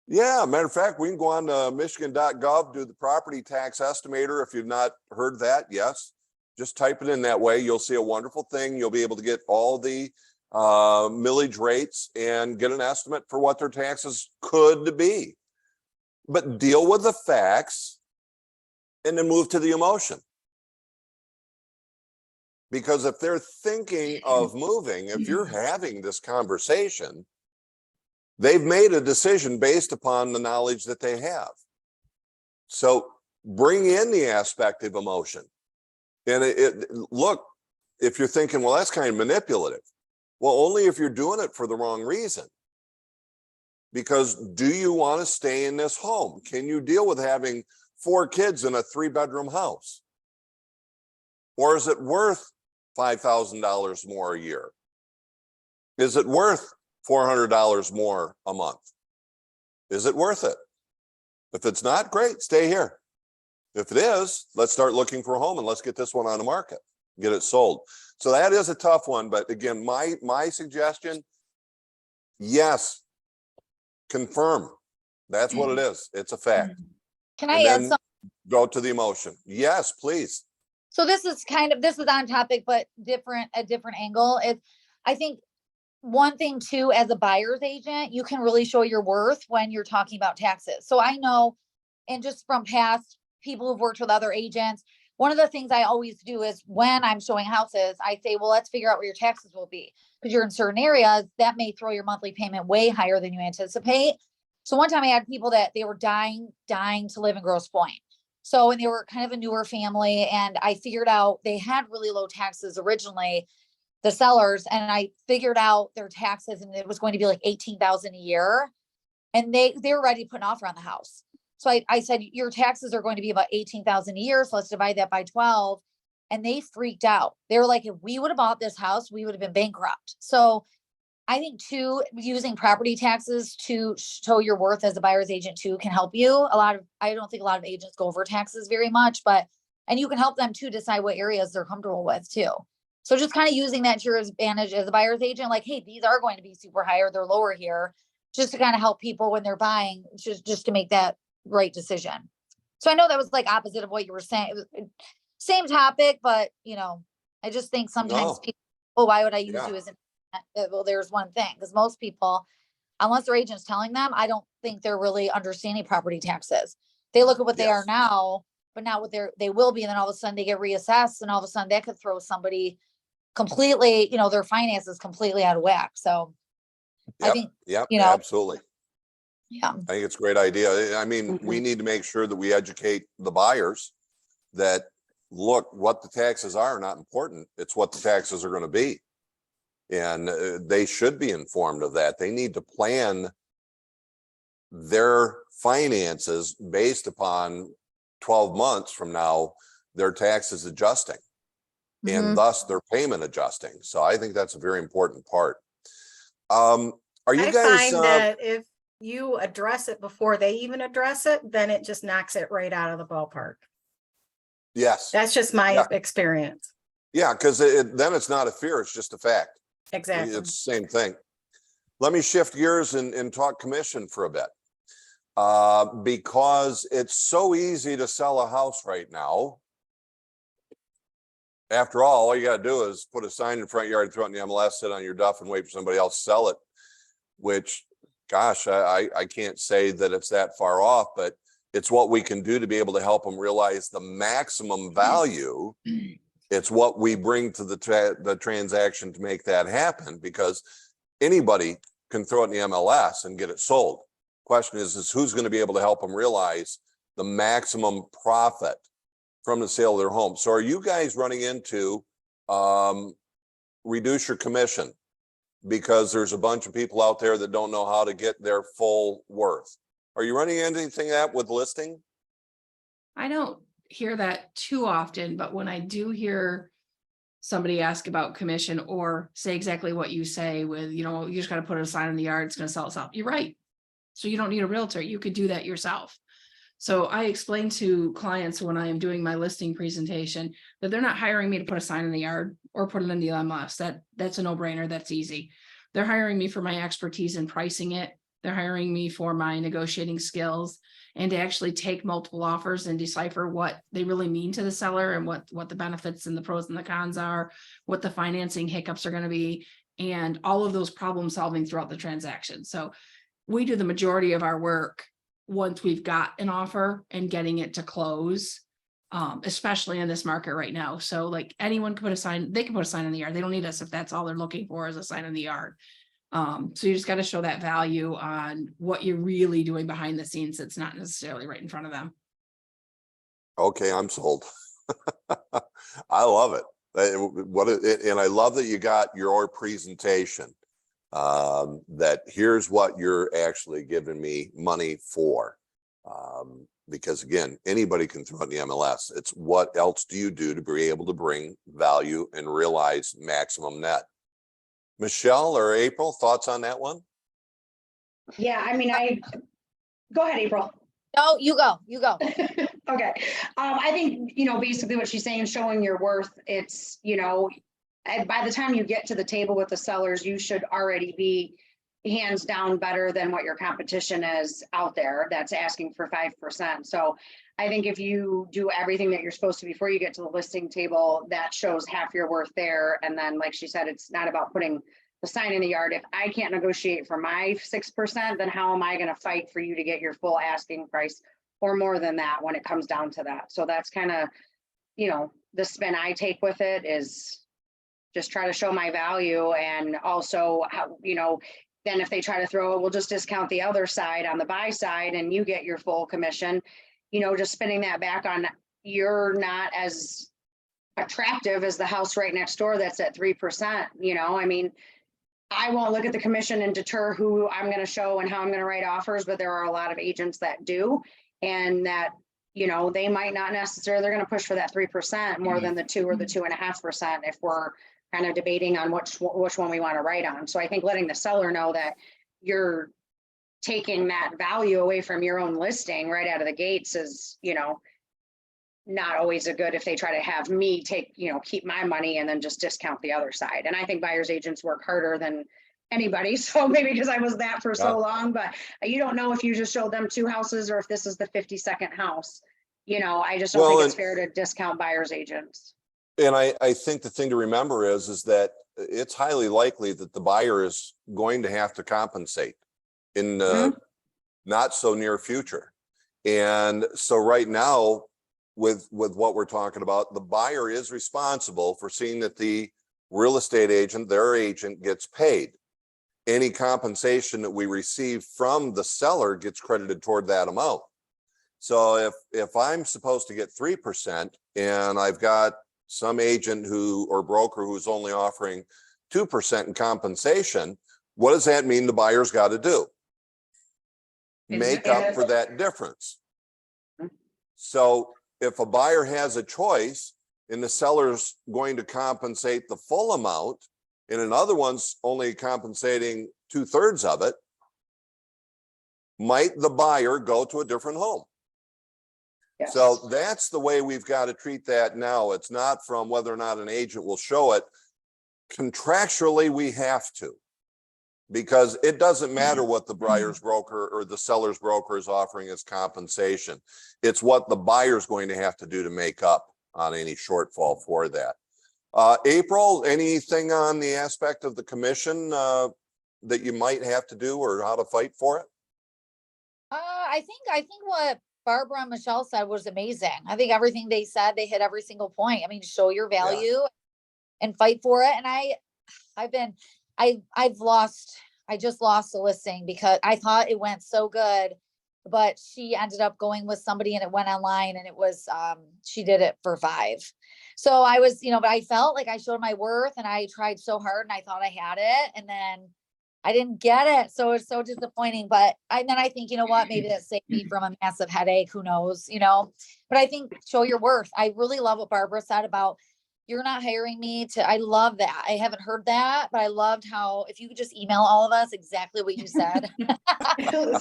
Yeah, matter of fact, we can go on to michigan.gov, do the property tax estimator. If you've not heard that, yes. Just type it in that way. You'll see a wonderful thing. You'll be able to get all the millage rates and get an estimate for what their taxes could be. But deal with the facts and then move to the emotion. Because if they're thinking of moving, if you're having this conversation, they've made a decision based upon the knowledge that they have. So bring in the aspect of emotion. And look, if you're thinking, well, that's kind of manipulative. Well, only if you're doing it for the wrong reason. Because do you want to stay in this home? Can you deal with having 4 kids in a 3-bedroom house? Or is it worth $5,000 more a year? Is it worth $400 more a month? Is it worth it? If it's not, great, stay here. If it is, let's start looking for a home and let's get this one on the market, get it sold. So that is a tough one. But again, my suggestion, yes, confirm. That's what it is. It's a fact. Can I And add then something? go to the emotion. Yes, please. So this is on topic, but a different angle. I think one thing too, as a buyer's agent, you can really show your worth when you're talking about taxes. So I know, and just from past people who've worked with other agents, one of the things I always do is when I'm showing houses, I say, well, let's figure out what your taxes will be, because you're in certain areas that may throw your monthly payment way higher than you anticipate. So one time I had people that they were dying to live in Grosse Pointe. So, and they were kind of a newer family, and I figured out they had really low taxes originally, the sellers, and I figured out their taxes, and it was going to be like $18,000 a year. And they were ready to put an offer on the house. So I said, your taxes are going to be about $18,000 a year. So let's divide that by 12. And they freaked out. They were like, if we would have bought this house, we would have been bankrupt. So I think too, using property taxes to show your worth as a buyer's agent too can help you. I don't think a lot of agents go over taxes very much, and you can help them to decide what areas they're comfortable with too. So just kind of using that to your advantage as a buyer's agent, like, hey, these are going to be super high or they're lower here, just to kind of help people when they're buying, just to make that right decision. So I know that was like opposite of what you were saying. It was, same topic, but I just think sometimes No. people, oh, why would I use Yeah. you as an, well, there's one thing, because most people, unless their agent's telling them, I don't think they're really understanding property taxes. They look at what they are Yes. now, but not what they will be. And then all of a sudden they get reassessed, and all of a sudden that could throw somebody completely, their finances completely out of whack. So I think, Yep, you know, absolutely. yeah. I think it's a great idea. I mean, we need to make sure that we educate the buyers that, look, what the taxes are not important. It's what the taxes are going to be. And they should be informed of that. They need to plan their finances based upon 12 months from now, their taxes adjusting and thus their payment adjusting. So I think that's a very important part. Are you I guys? find that if you address it before they even address it, then it just knocks it right out of the ballpark. Yes. That's just my Yeah. experience. Yeah, because then it's not a fear, it's just a fact. Exactly. It's the same thing. Let me shift gears and talk commission for a bit. Because it's so easy to sell a house right now. After all you got to do is put a sign in front yard, throw it in the MLS, sit on your duff and wait for somebody else to sell it, which, gosh, I can't say that it's that far off, but it's what we can do to be able to help them realize the maximum value. It's what we bring to the transaction to make that happen, because anybody can throw it in the MLS and get it sold. Question is who's going to be able to help them realize the maximum profit from the sale of their home. So are you guys running into reduce your commission because there's a bunch of people out there that don't know how to get their full worth? Are you running into anything that with listing? I don't hear that too often, but when I do hear somebody ask about commission or say exactly what you say with, you just got to put a sign in the yard, it's going to sell itself. You're right. So you don't need a realtor. You could do that yourself. So I explain to clients when I am doing my listing presentation that they're not hiring me to put a sign in the yard or put it in the MLS. That's a no-brainer. That's easy. They're hiring me for my expertise in pricing it, They're hiring me for my negotiating skills and to actually take multiple offers and decipher what they really mean to the seller and what the benefits and the pros and the cons are, what the financing hiccups are going to be, and all of those problem solving throughout the transaction. So we do the majority of our work once we've got an offer and getting it to close, especially in this market right now. So like anyone can put a sign, they can put a sign in the yard. They don't need us if that's all they're looking for is a sign in the yard. So you just got to show that value on what you're really doing behind the scenes. That's not necessarily right in front of them. Okay, I'm sold. I love it. And I love that you got your presentation. That here's what you're actually giving me money for. Because again, anybody can throw it in the MLS. It's what else do you do to be able to bring value and realize maximum net? Michelle or April, thoughts on that one? Yeah, I mean, go ahead, April. No, you go. Okay. I think, basically what she's saying, showing your worth, it's, and by the time you get to the table with the sellers, you should already be hands down better than what your competition is out there that's asking for 5%. So I think if you do everything that you're supposed to before you get to the listing table, that shows half your worth there. And then, like she said, it's not about putting the sign in the yard. If I can't negotiate for my 6%, then how am I going to fight for you to get your full asking price or more than that when it comes down to that? So that's kind of, the spin I take with it is just try to show my value. And also how, then if they try to throw it, we'll just discount the other side on the buy side and you get your full commission, just spinning that back on, you're not as attractive as the house right next door that's at 3%. I mean, I won't look at the commission and deter who I'm going to show and how I'm going to write offers, but there are a lot of agents that do. And that, they might not necessarily, they're going to push for that 3% more than the 2 or the 2.5% if we're kind of debating on which one we want to write on. So I think letting the seller know that you're taking that value away from your own listing right out of the gates is, not always a good if they try to have me take, keep my money and then just discount the other side. And I think buyer's agents work harder than anybody. So maybe because I was that for so long, but you don't know if you just showed them 2 houses or if this is the 52nd house. I just don't think it's fair to discount buyer's agents. And I think the thing to remember is that it's highly likely that the buyer is going to have to compensate in the not so near future. And so right now, with what we're talking about, the buyer is responsible for seeing that the real estate agent, their agent, gets paid. Any compensation that we receive from the seller gets credited toward that amount. So if I'm supposed to get 3% and I've got some agent or broker who's only offering 2% in compensation, what does that mean the buyer's got to do? Make up for that difference. So if a buyer has a choice and the seller's going to compensate the full amount and another one's only compensating 2/3 of it, might the buyer go to a different home? Yes. So that's the way we've got to treat that now. It's not from whether or not an agent will show it. Contractually, we have to, because it doesn't matter what the buyer's broker or the seller's broker is offering as compensation. It's what the buyer's going to have to do to make up on any shortfall for that. April, anything on the aspect of the commission that you might have to do or how to fight for it? I think what Barbara and Michelle said was amazing. I think everything they said, they hit every single point. I mean, show your value and fight for it. And I just lost the listing because I thought it went so good, but she ended up going with somebody and it went online and it was, she did it for 5. So I was, but I felt like I showed my worth and I tried so hard and I thought I had it and then I didn't get it. So it's so disappointing, but then I think, maybe that saved me from a massive headache, who knows, but I think show your worth. I really love what Barbara said about you're not hiring me I love that. I haven't heard that, but I loved how, if you could just email all of us exactly what you said.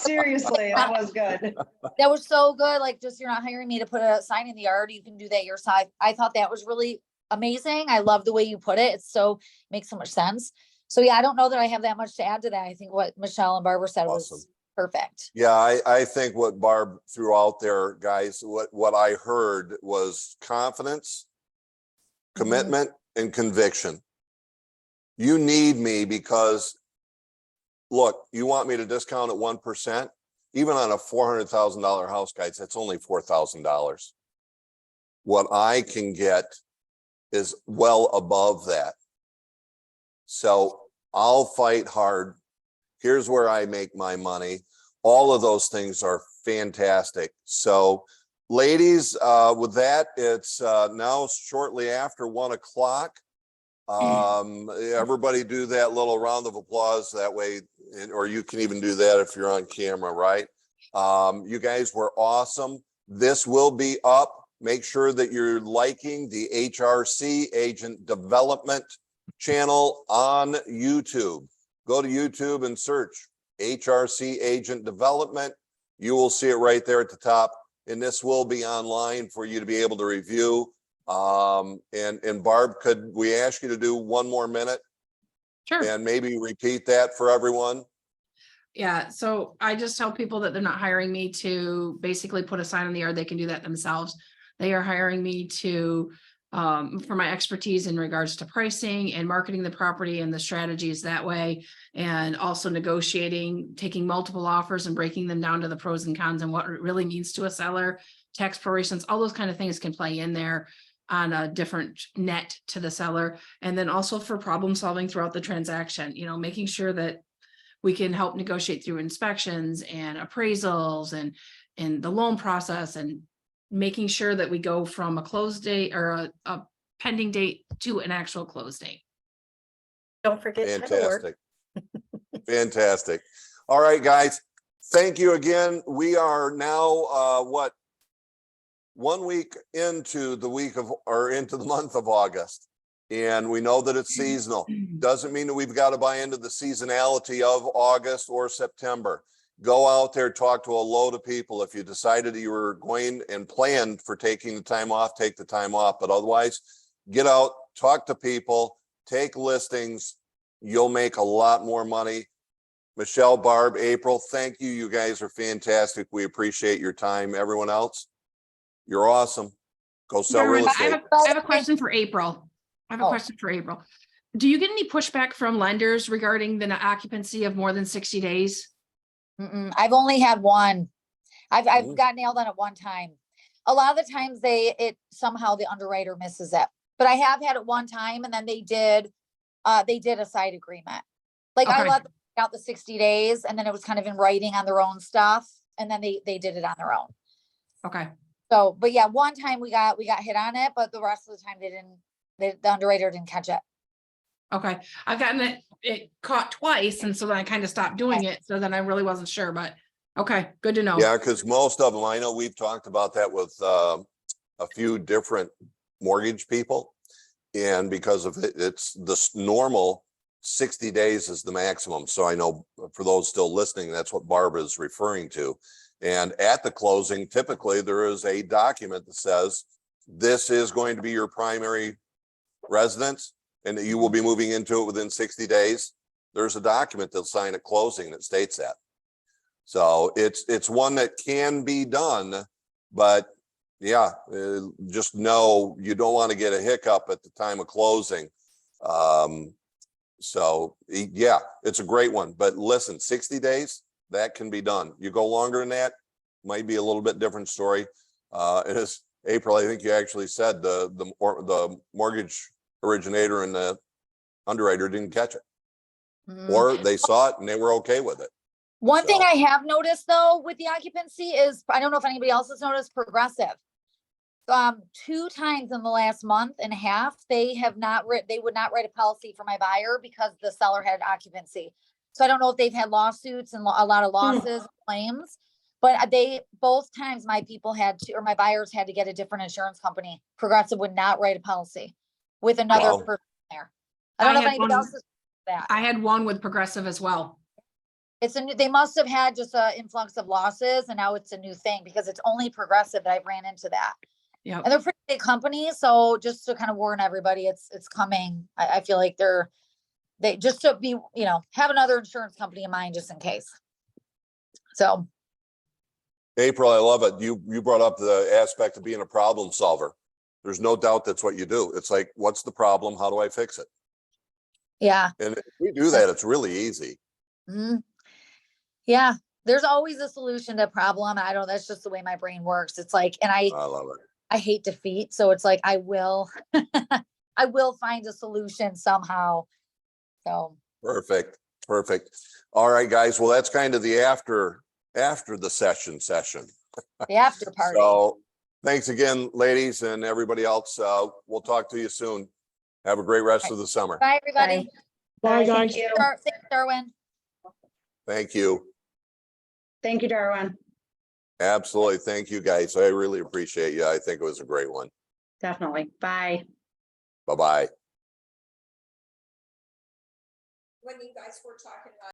Seriously, that was good. That was so good. Like, just, you're not hiring me to put a sign in the yard. You can do that yourself. I thought that was really amazing. I love the way you put it. Makes so much sense. So yeah, I don't know that I have that much to add to that. I think what Michelle and Barbara said was perfect. Yeah, I think what Barb threw out there, guys, what I heard was confidence, commitment, and conviction. You need me because, look, you want me to discount at 1%, even on a $400,000 house, guys, that's only $4,000. What I can get is well above that. So I'll fight hard. Here's where I make my money. All of those things are fantastic. So ladies, with that, it's now shortly after 1 o'clock. Everybody do that little round of applause that way, or you can even do that if you're on camera, right? You guys were awesome. This will be up. Make sure that you're liking the HRC Agent Development channel on YouTube. Go to YouTube and search HRC Agent Development. You will see it right there at the top. And this will be online for you to be able to review. And Barb, could we ask you to do 1 more minute Sure. and maybe repeat that for everyone? Yeah, so I just tell people that they're not hiring me to basically put a sign in the yard. They can do that themselves. They are hiring me to for my expertise in regards to pricing and marketing the property and the strategies that way, and also negotiating, taking multiple offers and breaking them down to the pros and cons and what it really means to a seller, tax prorations, all those kind of things can play in there on a different net to the seller. And then also for problem solving throughout the transaction, you know, making sure that we can help negotiate through inspections and appraisals and the loan process, and making sure that we go from a close date or a pending date to an actual close date. Don't forget title work. Fantastic. Fantastic. All right, guys. Thank you again. We are now, 1 week into the into the month of August. And we know that it's seasonal. Doesn't mean that we've got to buy into the seasonality of August or September. Go out there, talk to a load of people. If you decided you were going and planned for taking the time off, take the time off. But otherwise, get out, talk to people, take listings. You'll make a lot more money. Michelle, Barb, April, thank you. You guys are fantastic. We appreciate your time. Everyone else, you're awesome. Go sell real estate. I have a question for April. Do you get any pushback from lenders regarding the occupancy of more than 60 days? I've only had one. I've got nailed on it one time. A lot of the times somehow the underwriter misses it, but I have had it one time, and then they did a side agreement. Like I Okay. let them out the 60 days, and then it was kind of in writing on their own stuff, and then they did it on their own. Okay. So, but yeah, one time we got hit on it, but the rest of the time the underwriter didn't catch it. Okay. I've gotten it caught twice, and so then I kind of stopped doing it. So then I really wasn't sure, but okay, good to know. Yeah, because most of them, I know we've talked about that with a few different mortgage people. And because of it, it's this normal 60 days is the maximum. So I know for those still listening, that's what Barb is referring to. And at the closing, typically there is a document that says this is going to be your primary residence and that you will be moving into it within 60 days. There's a document they'll sign at closing that states that. So it's one that can be done, but yeah, just know you don't want to get a hiccup at the time of closing. So yeah, it's a great one, but listen, 60 days, that can be done. You go longer than that, might be a little bit different story. It is April, I think you actually said the mortgage originator and the underwriter didn't catch it, or they saw it and they were okay with it. One thing I have noticed though with the occupancy is, I don't know if anybody else has noticed, Progressive. 2 times in the last month and a half, they would not write a policy for my buyer because the seller had occupancy. So I don't know if they've had lawsuits and a lot of losses, claims, but both times my buyers had to get a different insurance company. Progressive would not write a policy with another person there. I don't know if anybody else has that. I had one with Progressive as well. They must have had just an influx of losses, and now it's a new thing because it's only Progressive that I've ran into that. Yeah. And they're pretty big companies. So just to kind of warn everybody, it's coming. I feel like they just to be, have another insurance company in mind just in case. So, April, I love it. You brought up the aspect of being a problem solver. There's no doubt that's what you do. It's like, what's the problem? How do I fix it? yeah. And if we do that, it's really easy. Mhm. Yeah, there's always a solution to a problem. I don't, that's just the way my brain works. It's like, and I love it. I hate defeat. So it's like, I will, I will find a solution somehow. So, Perfect. Perfect. All right, guys. Well, that's kind of the after the session. the after party. So thanks again, ladies, and everybody else. We'll talk to you soon. Have a great rest of the summer. Bye, everybody. Bye, guys. Thank you. Thanks, Darwin. Thank you. Thank you, Darwin. Absolutely. Thank you, guys. I really appreciate you. I think it was a great one. Definitely. Bye. Bye-bye. When you guys were talking about